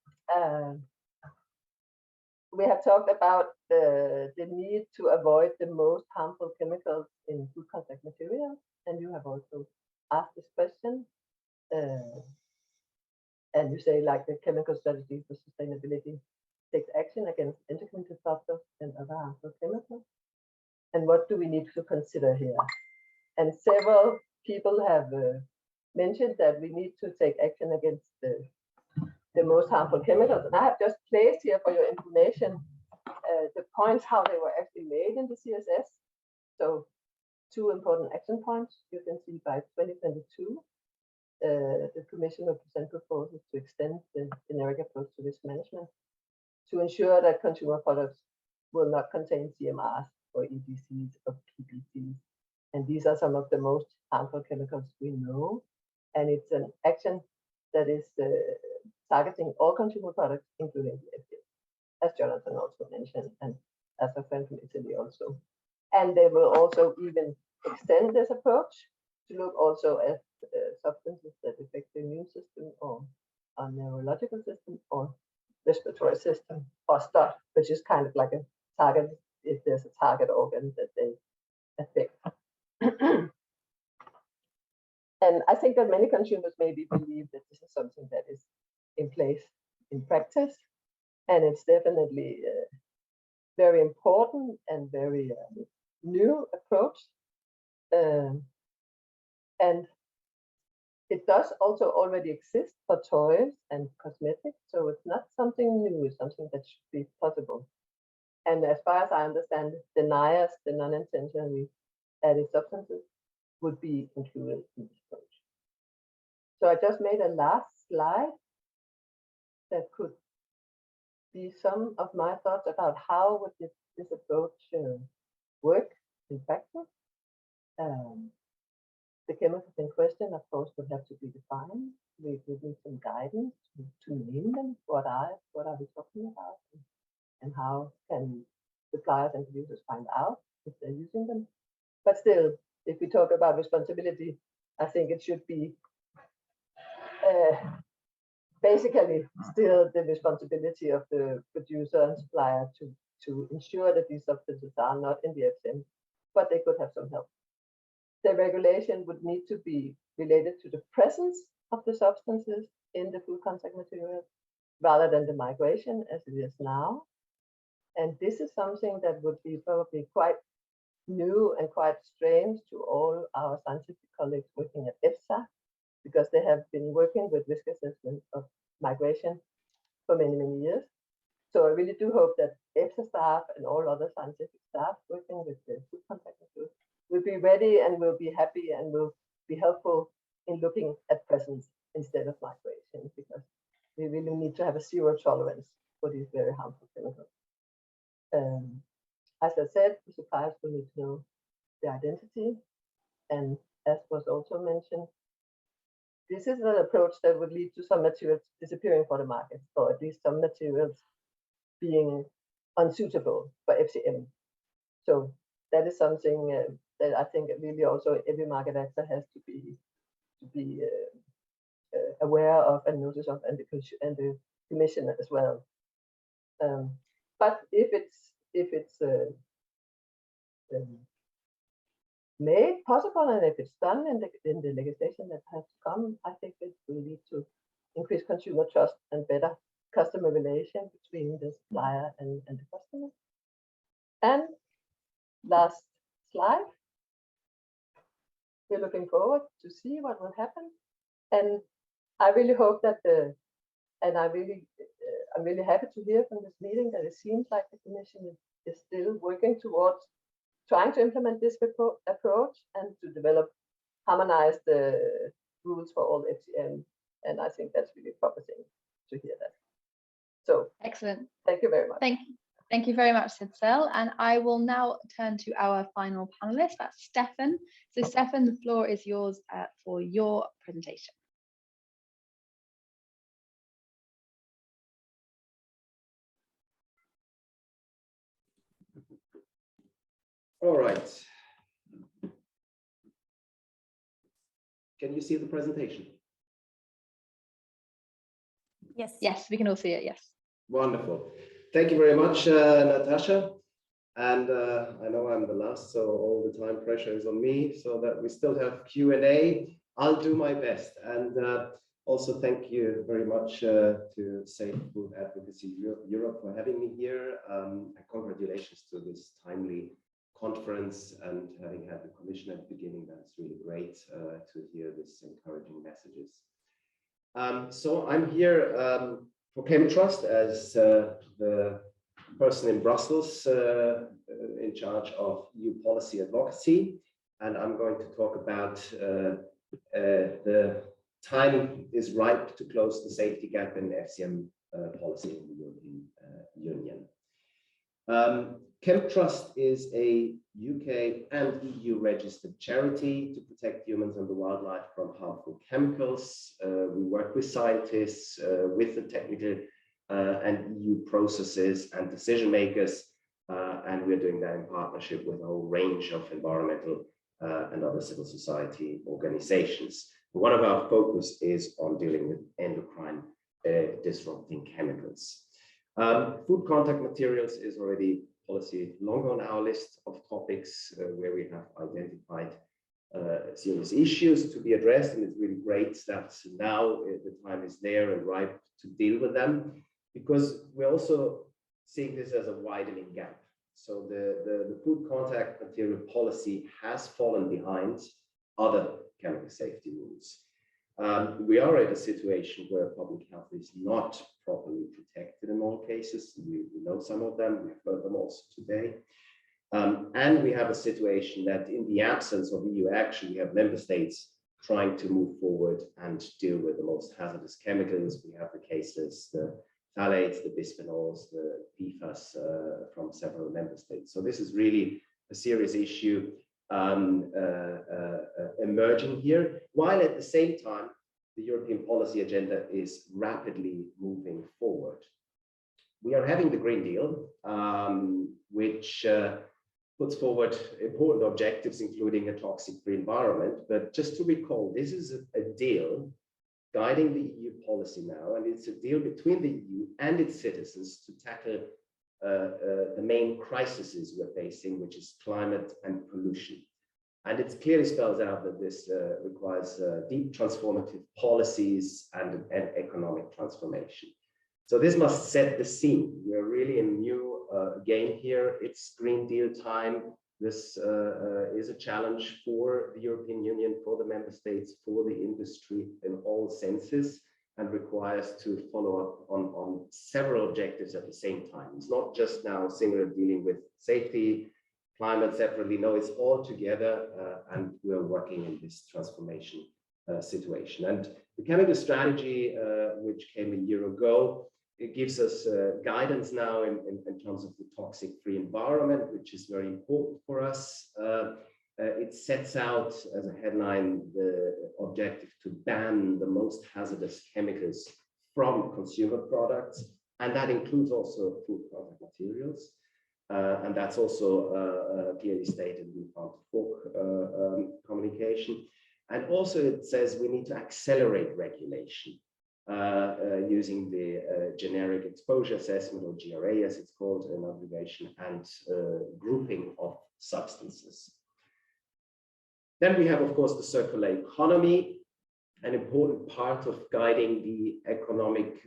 We have talked about the need to avoid the most harmful chemicals in food contact materials, and you have also asked this question. And you say, like, the chemical strategy for sustainability takes action against endocrine disruptors and other harmful chemicals. And what do we need to consider here? And several people have mentioned that we need to take action against the most harmful chemicals. And I have just placed here for your information the points how they were actually made in the CSS. So 2 important action points. You can see by 2022, the Commission will present proposals to extend the generic approach to risk management to ensure that consumer products will not contain CMRs or EDCs or PPCs. And these are some of the most harmful chemicals we know. And it's an action that is targeting all consumer products, including the FDA, as Jonathan also mentioned, and as a friend from Italy also. And they will also even extend this approach to look also at substances that affect the immune system or our neurological system or respiratory system, or STOT, which is kind of like a target, if there's a target organ that they affect. And I think that many consumers maybe believe that this is something that is in place in practice, and it's definitely very important and very new approach. And it does also already exist for toys and cosmetics, so it's not something new, it's something that should be possible. And as far as I understand, deniers, the non-intentionally added substances, would be included in this approach. So I just made a last slide that could be some of my thoughts about how would this approach work in practice. The chemicals in question, of course, would have to be defined. We would need some guidance to name them. What are we talking about, and how can suppliers and producers find out if they're using them? But still, if we talk about responsibility, I think it should be basically still the responsibility of the producer and supplier to ensure that these substances are not in the FCM, but they could have some help. The regulation would need to be related to the presence of the substances in the food contact materials rather than the migration as it is now. And this is something that would be probably quite new and quite strange to all our scientific colleagues working at EFSA, because they have been working with risk assessment of migration for many, many years. So I really do hope that EFSA staff and all other scientific staff working with the food contact materials will be ready and will be happy and will be helpful in looking at presence instead of migration, because we really need to have a zero tolerance for these very harmful chemicals. As I said, the suppliers will need to know the identity, and as was also mentioned, this is an approach that would lead to some materials disappearing for the market, or at least some materials being unsuitable for FCM. So that is something that I think really also every market actor has to be aware of and notice of, and the commission as well. But if it's made possible, and if it's done in the legislation that has to come, I think it will lead to increased consumer trust and better customer relation between the supplier and the customer. And last slide, we're looking forward to see what will happen. And I really hope that I'm really happy to hear from this meeting that it seems like the Commission is still working towards trying to implement this approach and to develop harmonized rules for all FCM. And I think that's really promising to hear that. So excellent. Thank you very much. Thank you very much, Sidsel. And I will now turn to our final panelist, that's Stefan. So Stefan, the floor is yours for your presentation. All right. Can you see the presentation? Yes. Yes, we can all see it, yes. Wonderful. Thank you very much, Natasha. And I know I'm the last, so all the time pressure is on me, so that we still have Q&A. I'll do my best. And also thank you very much to Safe Food Advocacy Europe for having me here. And congratulations to this timely conference, and having had the commission at the beginning, that's really great to hear these encouraging messages. So I'm here for Chemtrust as the person in Brussels in charge of EU policy advocacy, and I'm going to talk about the time is ripe to close the safety gap in FCM policy in the European Union. Chemtrust is a UK and EU registered charity to protect humans and the wildlife from harmful chemicals. We work with scientists, with the technical and EU processes and decision makers, and we're doing that in partnership with a whole range of environmental and other civil society organizations. One of our focus is on dealing with endocrine disrupting chemicals. Food contact materials is already policy long on our list of topics where we have identified serious issues to be addressed, and it's really great that now the time is there and ripe to deal with them, because we're also seeing this as a widening gap. So the food contact material policy has fallen behind other chemical safety rules. We are at a situation where public health is not properly protected in all cases. We know some of them, we've heard them also today. And we have a situation that in the absence of EU action, we have member states trying to move forward and deal with the most hazardous chemicals. We have the cases, the phthalates, the bisphenols, the PFAS from several member states. So this is really a serious issue emerging here, while at the same time, the European policy agenda is rapidly moving forward. We are having the Green Deal, which puts forward important objectives, including a toxic-free environment. But just to recall, this is a deal guiding the EU policy now, and it's a deal between the EU and its citizens to tackle the main crises we're facing, which is climate and pollution. And it clearly spells out that this requires deep transformative policies and economic transformation. So this must set the scene. We're really in a new game here. It's Green Deal time. This is a challenge for the European Union, for the member states, for the industry in all senses, and requires to follow up on several objectives at the same time. It's not just now singular dealing with safety, climate separately. No, it's all together, and we're working in this transformation situation. And the chemical strategy, which came a year ago, it gives us guidance now in terms of the toxic-free environment, which is very important for us. It sets out as a headline the objective to ban the most hazardous chemicals from consumer products, and that includes also food contact materials. And that's also clearly stated in the Farm to Fork communication. And also it says we need to accelerate regulation using the generic exposure assessment, or GRA as it's called in abbreviation, and grouping of substances. Then we have, of course, the circular economy, an important part of guiding the economic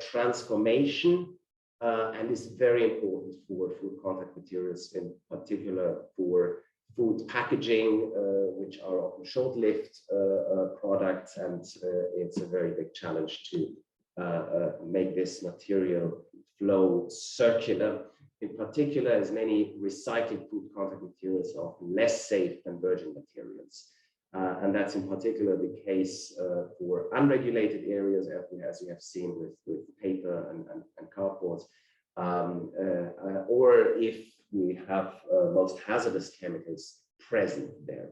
transformation, and is very important for food contact materials, in particular for food packaging, which are often short-lived products, and it's a very big challenge to make this material flow circular. In particular, as many recycled food contact materials are often less safe than virgin materials. And that's in particular the case for unregulated areas, as we have seen with paper and cardboard, or if we have most hazardous chemicals present there.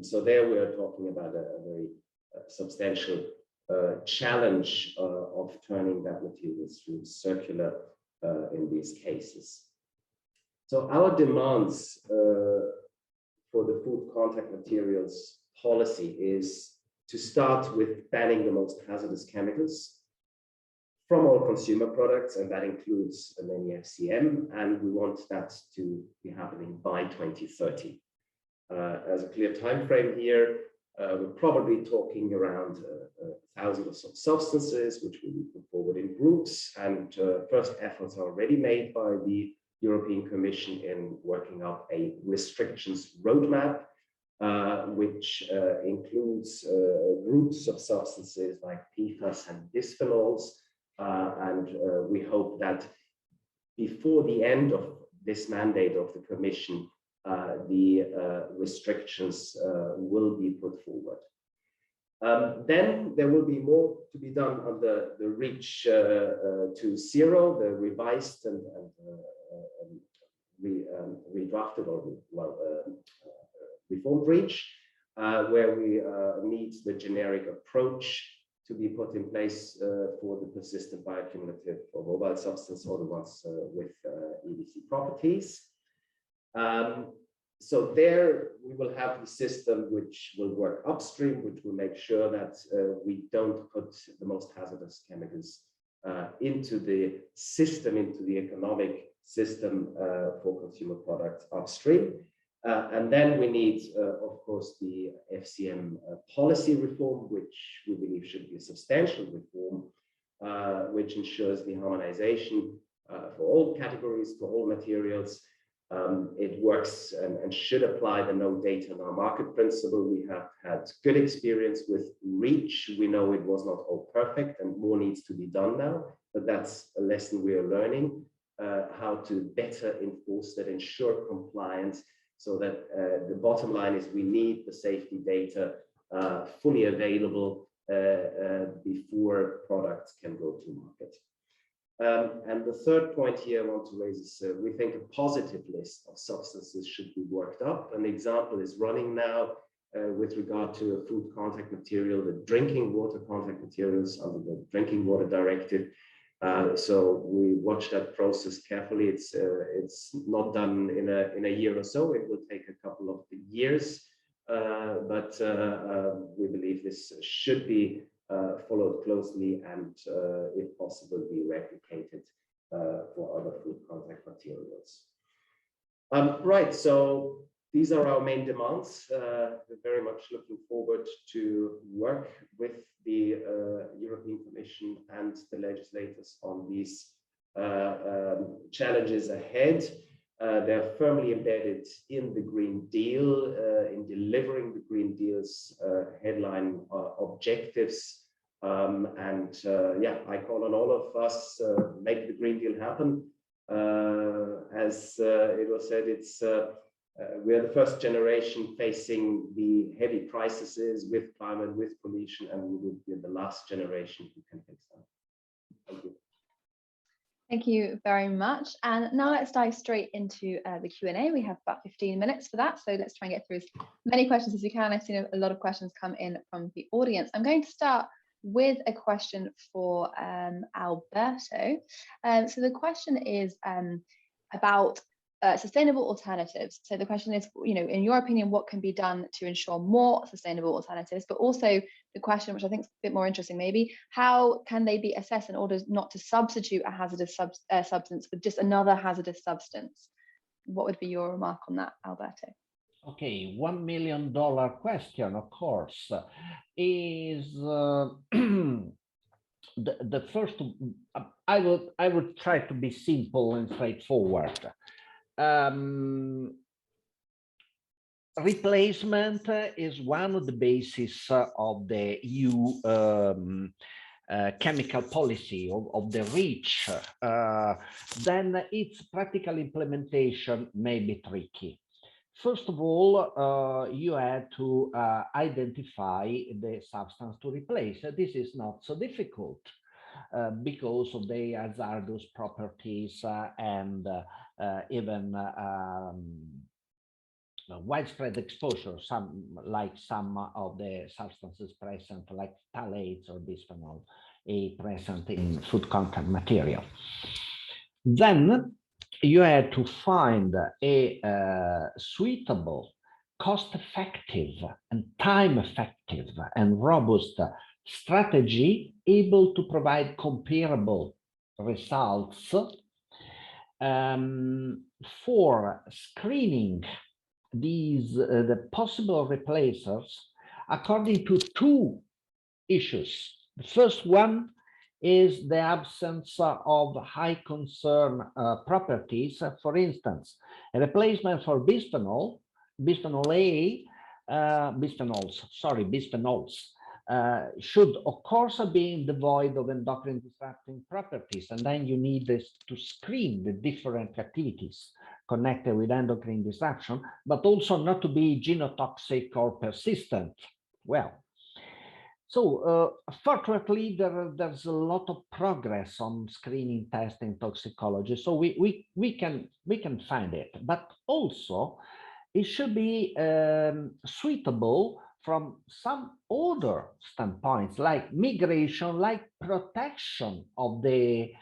So there we are talking about a very substantial challenge of turning that materials to circular in these cases. So our demands for the food contact materials policy is to start with banning the most hazardous chemicals from all consumer products, and that includes many FCM, and we want that to be happening by 2030. As a clear time frame here, we're probably talking around 1,000 or so substances, which will be put forward in groups, and first efforts are already made by the European Commission in working up a restrictions roadmap, which includes groups of substances like PFAS and bisphenols, and we hope that before the end of this mandate of the Commission, the restrictions will be put forward. Then there will be more to be done on the REACH to Zero, the revised and redrafted or reformed REACH, where we need the generic approach to be put in place for the persistent bioaccumulative or mobile substance, or the ones with EDC properties. So there we will have the system which will work upstream, which will make sure that we don't put the most hazardous chemicals into the system, into the economic system for consumer products upstream. And then we need, of course, the FCM policy reform, which we believe should be a substantial reform, which ensures the harmonization for all categories, for all materials. It works and should apply the no data, no market principle. We have had good experience with REACH. We know it was not all perfect and more needs to be done now, but that's a lesson we are learning, how to better enforce that, ensure compliance, so that the bottom line is we need the safety data fully available before products can go to market. And the third point here I want to raise is we think a positive list of substances should be worked up. An example is running now with regard to a food contact material, the drinking water contact materials under the Drinking Water Directive. So we watch that process carefully. It's not done in a year or so. It will take a couple of years, but we believe this should be followed closely and, if possible, be replicated for other food contact materials. Right, so these are our main demands. We're very much looking forward to work with the European Commission and the legislators on these challenges ahead. They're firmly embedded in the Green Deal, in delivering the Green Deal's headline objectives. Yeah, I call on all of us, make the Green Deal happen. As it was said, we are the first generation facing the heavy crises with climate, with pollution, and we will be the last generation who can fix them. Thank you. Thank you very much. And now let's dive straight into the Q&A. We have about 15 minutes for that, so let's try and get through as many questions as we can. I've seen a lot of questions come in from the audience. I'm going to start with a question for Alberto. So the question is about sustainable alternatives. So the question is, in your opinion, what can be done to ensure more sustainable alternatives? But also the question, which I think is a bit more interesting, maybe, how can they be assessed in order not to substitute a hazardous substance with just another hazardous substance? What would be your remark on that, Alberto? Okay, $1 million question, of course, is the first. I would try to be simple and straightforward. Replacement is one of the bases of the EU chemical policy of the REACH. Then its practical implementation may be tricky. First of all, you had to identify the substance to replace. This is not so difficult because of the hazardous properties and even widespread exposure, some of the substances present, like phthalates or bisphenol A present in food contact material. Then you had to find a suitable, cost-effective and time-effective and robust strategy able to provide comparable results for screening the possible replacers according to two issues. The first one is the absence of high concern properties. For instance, a replacement for bisphenol A, bisphenols, should of course be devoid of endocrine disrupting properties, and then you need to screen the different activities connected with endocrine disruption, but also not to be genotoxic or persistent. Well, so fortunately, there's a lot of progress on screening, testing, toxicology. So we can find it, but also it should be suitable from some other standpoints, like migration, like protection of the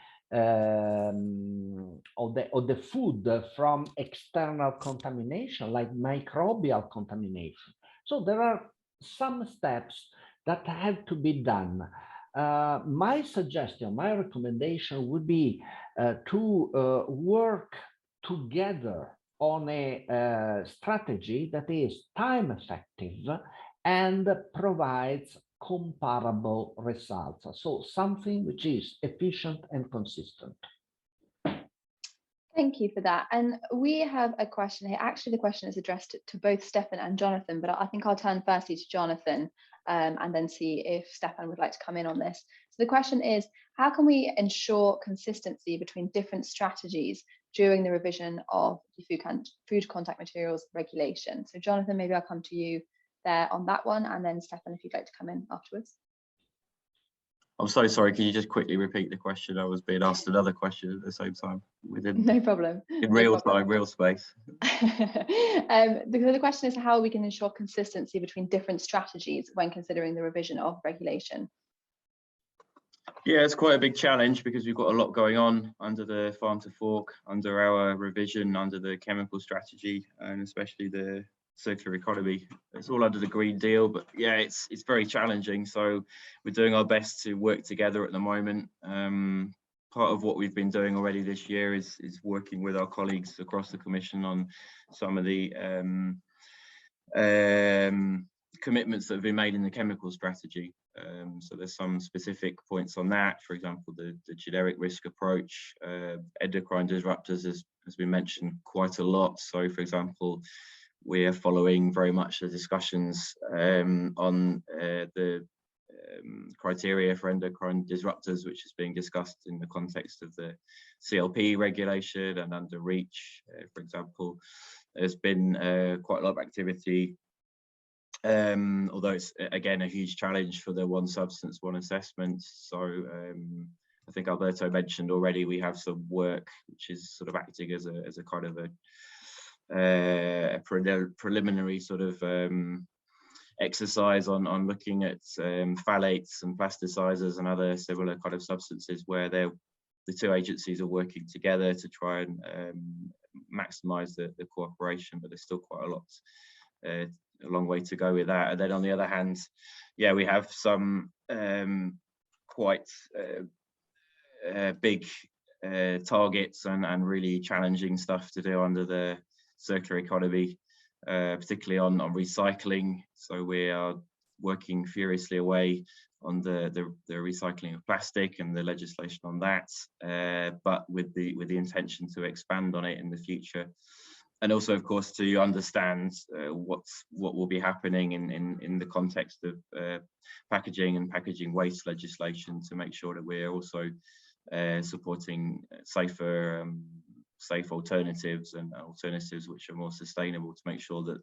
food from external contamination, like microbial contamination. So there are some steps that have to be done. My suggestion, my recommendation would be to work together on a strategy that is time effective and provides comparable results. So something which is efficient and consistent. Thank you for that. And we have a question here. Actually, the question is addressed to both Stefan and Jonathan, but I think I'll turn firstly to Jonathan and then see if Stefan would like to come in on this. So the question is, how can we ensure consistency between different strategies during the revision of the food contact materials regulation? So Jonathan, maybe I'll come to you there on that one. And then Stefan, if you'd like to come in afterwards. I'm so sorry, can you just quickly repeat the question? I was being asked another question at the same time. No problem. In real time, real space. The question is how we can ensure consistency between different strategies when considering the revision of regulation. Yeah, it's quite a big challenge because we've got a lot going on under the farm to fork, under our revision, under the chemical strategy, and especially the circular economy. It's all under the Green Deal, but yeah, it's very challenging. So we're doing our best to work together at the moment. Part of what we've been doing already this year is working with our colleagues across the Commission on some of the commitments that have been made in the chemical strategy. So there's some specific points on that. For example, the generic risk approach, endocrine disruptors has been mentioned quite a lot. So for example, we are following very much the discussions on the criteria for endocrine disruptors, which is being discussed in the context of the CLP regulation and under REACH, for example. There's been quite a lot of activity, although it's again a huge challenge for the one substance, one assessment. So I think Alberto mentioned already we have some work which is sort of acting as a kind of a preliminary sort of exercise on looking at phthalates and plasticizers and other similar kind of substances where the two agencies are working together to try and maximize the cooperation, but there's still quite a long way to go with that. And then on the other hand, yeah, we have some quite big targets and really challenging stuff to do under the circular economy, particularly on recycling. So we are working furiously away on the recycling of plastic and the legislation on that, but with the intention to expand on it in the future, and also of course to understand what will be happening in the context of packaging and packaging waste legislation, to make sure that we're also supporting safe alternatives and alternatives which are more sustainable, to make sure that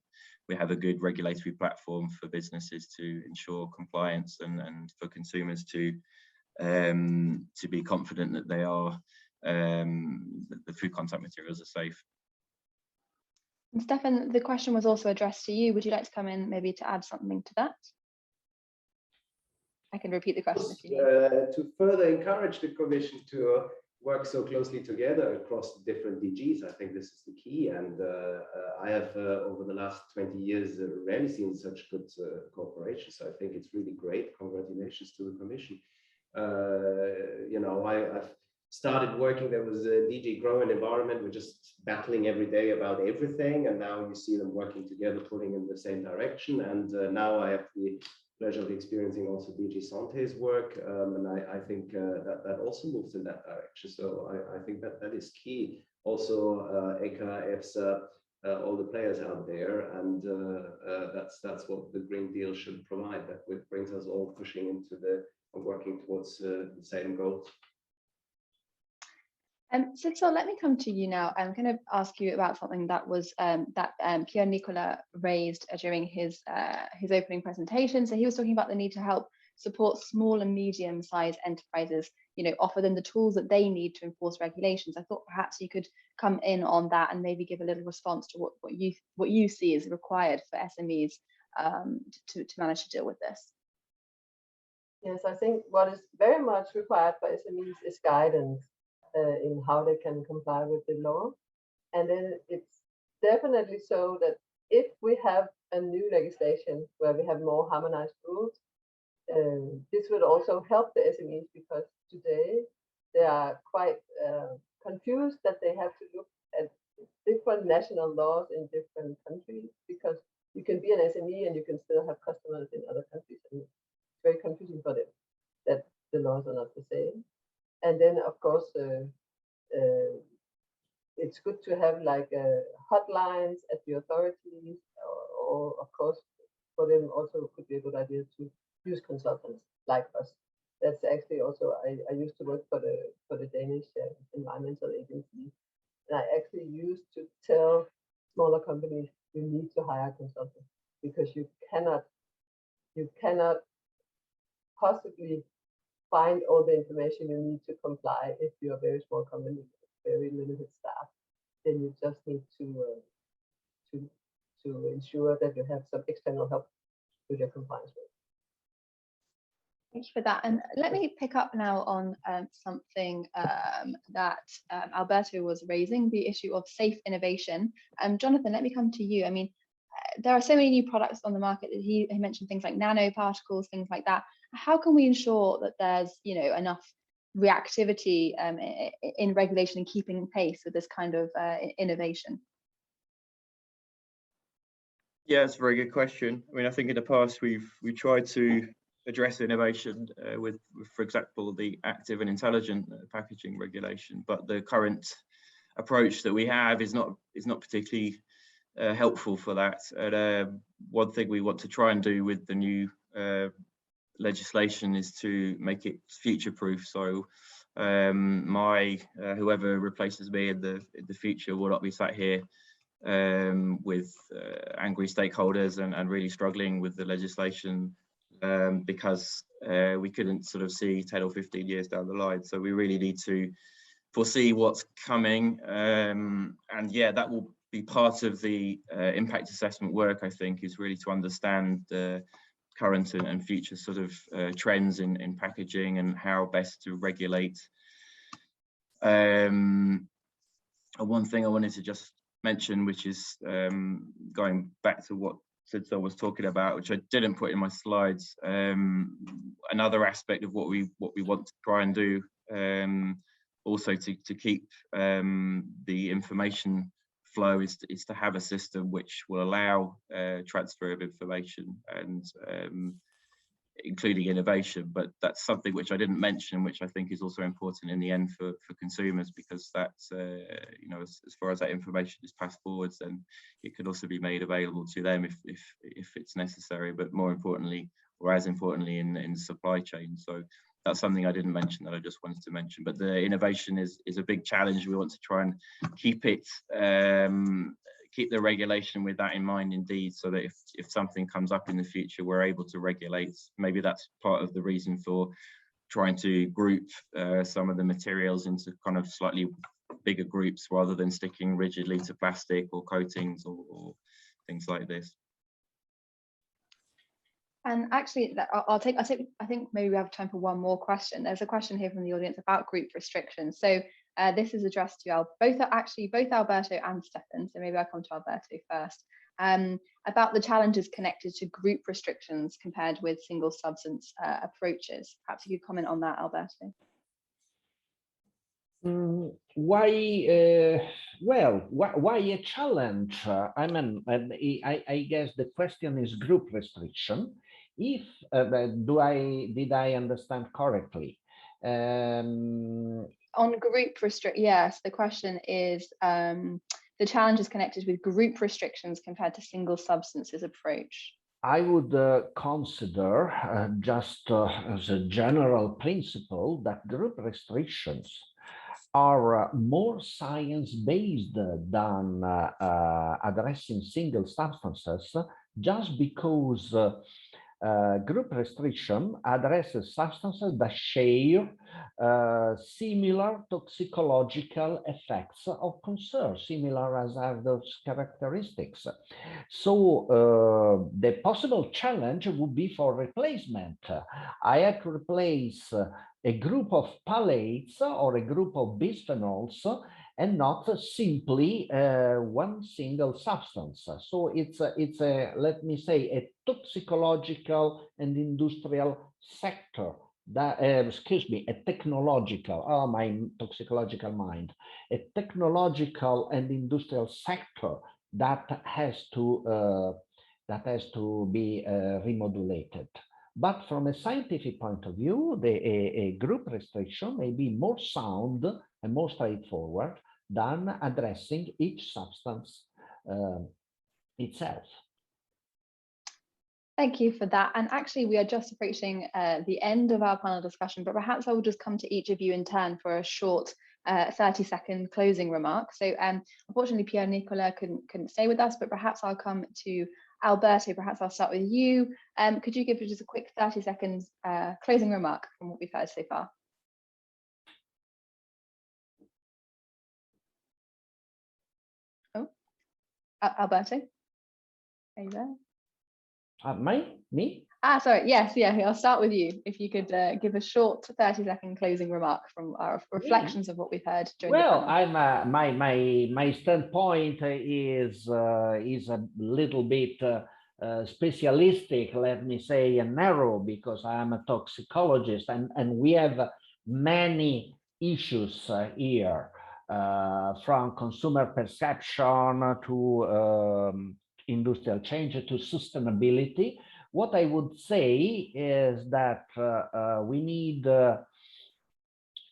we have a good regulatory platform for businesses to ensure compliance and for consumers to be confident that they are that the food contact materials are safe. And Stefan, the question was also addressed to you. Would you like to come in maybe to add something to that? I can repeat the question if you need. To further encourage the Commission to work so closely together across the different DGs, I think this is the key. And I have, over the last 20 years, rarely seen such good cooperation. So I think it's really great. Congratulations to the Commission. You know, I've started working, there was a DG Grow and Environment, we're just battling every day about everything. And now you see them working together, pulling in the same direction. And now I have the pleasure of experiencing also DG Santé's work, and I think that also moves in that direction. So I think that is key. Also, ECHA, EFSA, all the players out there, and that's what the Green Deal should provide. That brings us all pushing into working towards the same goals. So let me come to you now. I'm going to ask you about something that was Pierre Nicolas raised during his opening presentation. So he was talking about the need to help support small and medium-sized enterprises, you know, offer them the tools that they need to enforce regulations. I thought perhaps you could come in on that and maybe give a little response to what you see is required for SMEs to manage to deal with this. Yes, I think what is very much required for SMEs is guidance in how they can comply with the law. And then it's definitely so that if we have a new legislation where we have more harmonized rules, this would also help the SMEs, because today they are quite confused that they have to look at different national laws in different countries, because you can be an SME and you can still have customers in other countries, and it's very confusing for them that the laws are not the same. And then, of course, it's good to have like hotlines at the authorities, or of course, for them also could be a good idea to use consultants like us. That's actually also, I used to work for the Danish Environmental Agency, and I actually used to tell smaller companies, you need to hire consultants, because you cannot possibly find all the information you need to comply if you're a very small company with very limited staff. Then you just need to ensure that you have some external help with your compliance work. Thank you for that. And let me pick up now on something that Alberto was raising, the issue of safe innovation. Jonathan, let me come to you. I mean, there are so many new products on the market. He mentioned things like nanoparticles, things like that. How can we ensure that there's, you know, enough reactivity in regulation and keeping pace with this kind of innovation? Yeah, it's a very good question. I mean, I think in the past we've tried to address innovation with, for example, the active and intelligent packaging regulation, but the current approach that we have is not particularly helpful for that. And one thing we want to try and do with the new legislation is to make it future-proof. So whoever replaces me in the future will not be sat here with angry stakeholders and really struggling with the legislation because we couldn't sort of see 10 or 15 years down the line. So we really need to foresee what's coming, and yeah, that will be part of the impact assessment work, I think, is really to understand the current and future sort of trends in packaging and how best to regulate. And one thing I wanted to just mention, which is going back to what Sidso was talking about, which I didn't put in my slides, another aspect of what we want to try and do, also to keep the information flow is to have a system which will allow transfer of information and including innovation. But that's something which I didn't mention, which I think is also important in the end for consumers, because that's you know, as far as that information is passed forwards, then it could also be made available to them if it's necessary, but more importantly, or as importantly, in the supply chain. So that's something I didn't mention that I just wanted to mention. But the innovation is a big challenge. We want to try and keep it, keep the regulation with that in mind indeed, so that if something comes up in the future, we're able to regulate. Maybe that's part of the reason for trying to group some of the materials into kind of slightly bigger groups rather than sticking rigidly to plastic or coatings or things like this. And actually, I think maybe we have time for one more question. There's a question here from the audience about group restrictions. So this is addressed to both Alberto and Stefan. So maybe I'll come to Alberto first. About the challenges connected to group restrictions compared with single substance approaches. Perhaps you could comment on that, Alberto. Why a challenge? I mean, I guess the question is group restriction. If did I understand correctly? On group yes, the question is the challenges connected with group restrictions compared to single substances approach. I would consider just as a general principle that group restrictions are more science-based than addressing single substances, just because group restriction addresses substances that share similar toxicological effects of concern, similar as those characteristics. So the possible challenge would be for replacement. I have to replace a group of phthalates or a group of bisphenols and not simply one single substance. So it's a let me say a toxicological and industrial sector that a technological, oh my toxicological mind, a technological and industrial sector that has to be remodulated. But from a scientific point of view, a group restriction may be more sound and more straightforward than addressing each substance itself. Thank you for that. And actually, we are just approaching the end of our panel discussion, but perhaps I will just come to each of you in turn for a short 30-second closing remark. So unfortunately, Pierre Nicolas couldn't stay with us, but perhaps I'll come to Alberto, perhaps I'll start with you. Could you give just a quick 30 seconds closing remark from what we've heard so far? Oh, Alberto, are you there? Me? Sorry, yes, yeah, I'll start with you. If you could give a short 30-second closing remark from our reflections of what we've heard during the panel. My standpoint is a little bit specialistic, let me say, and narrow, because I am a toxicologist, and we have many issues here, from consumer perception to industrial change to sustainability. What I would say is that we need a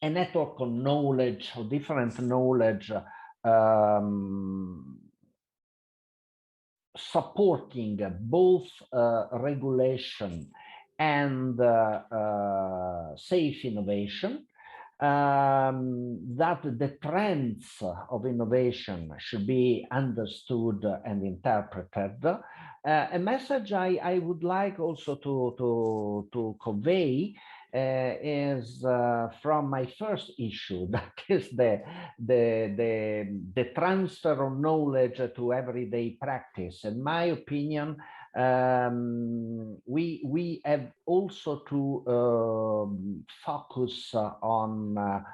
network of knowledge, of different knowledge, supporting both regulation and safe innovation. That the trends of innovation should be understood and interpreted. A message I would like also to convey is from my first issue, that is the transfer of knowledge to everyday practice. In my opinion, we have also to focus on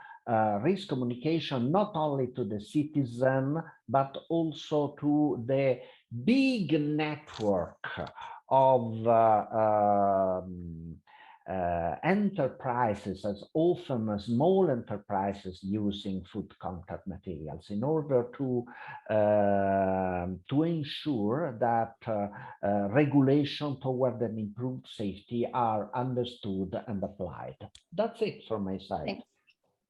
risk communication, not only to the citizen, but also to the big network of enterprises, as often small enterprises using food contact materials, in order to ensure that regulation toward an improved safety are understood and applied. That's it from my side.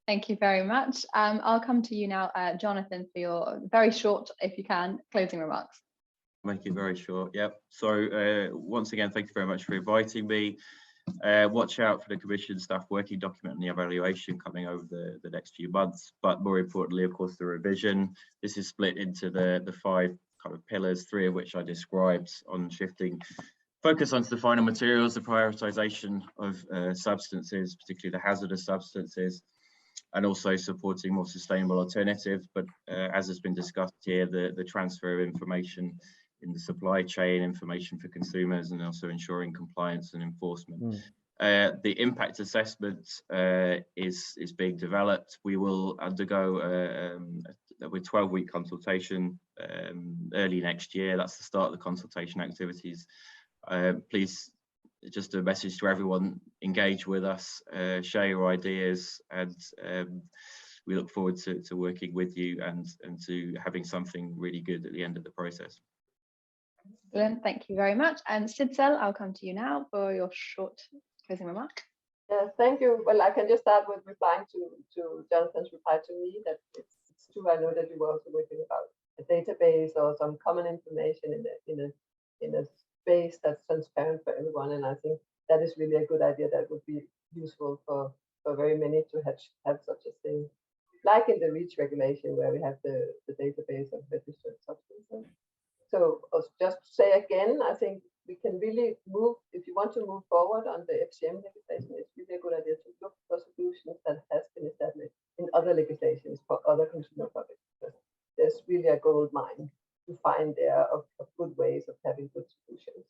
Thank you very much. I'll come to you now, Jonathan, for your very short, if you can, closing remarks. Make it very short. Yep. So once again, thank you very much for inviting me. Watch out for the Commission staff working document and the evaluation coming over the next few months, but more importantly, of course, the revision. This is split into the 5 kind of pillars, 3 of which I described, on shifting focus onto the final materials, the prioritization of substances, particularly the hazardous substances, and also supporting more sustainable alternatives. But as has been discussed here, the transfer of information in the supply chain, information for consumers, and also ensuring compliance and enforcement. The impact assessment is being developed. We will undergo a 12-week consultation early next year. That's the start of the consultation activities. Please, just a message to everyone, engage with us, share your ideas, and we look forward to working with you and to having something really good at the end of the process. Excellent, thank you very much. And Sidsel, I'll come to you now for your short closing remark. Thank you. Well, I can just start with replying to Jonathan's reply to me, that it's true. I know that you were also working about a database or some common information in a space that's transparent for everyone, and I think that is really a good idea. That would be useful for very many to have such a thing, like in the REACH regulation, where we have the database of registered substances. So just to say again, I think we can really move, if you want to move forward on the FCM legislation, it's really a good idea to look for solutions that has been established in other legislations for other consumer products. There's really a gold mine to find there of good ways of having good solutions.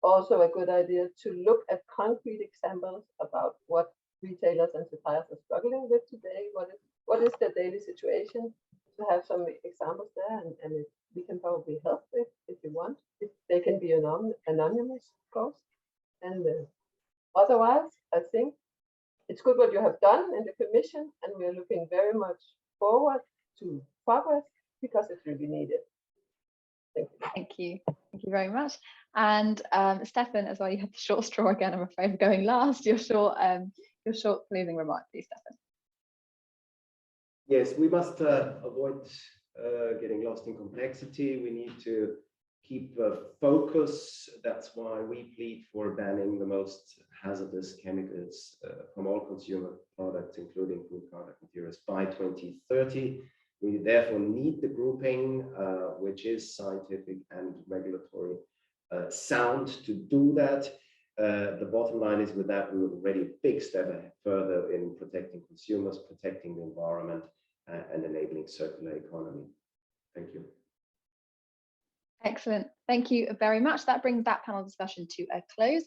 Also a good idea to look at concrete examples about what retailers and suppliers are struggling with today. What is their daily situation? To have some examples there, and we can probably help if you want. If they can be anonymous, of course. And otherwise, I think it's good what you have done in the Commission, and we're looking very much forward to progress, because it's really needed. Thank you. Thank you. Thank you very much. And Stefan, as well, you have the short straw again, I'm afraid, of going last. Your short closing remark, please, Stefan. Yes, we must avoid getting lost in complexity. We need to keep focus. That's why we plead for banning the most hazardous chemicals from all consumer products, including food contact materials, by 2030. We therefore need the grouping, which is scientific and regulatory sound to do that. The bottom line is, with that, we're already a big step further in protecting consumers, protecting the environment, and enabling circular economy. Thank you. Excellent. Thank you very much. That brings that panel discussion to a close.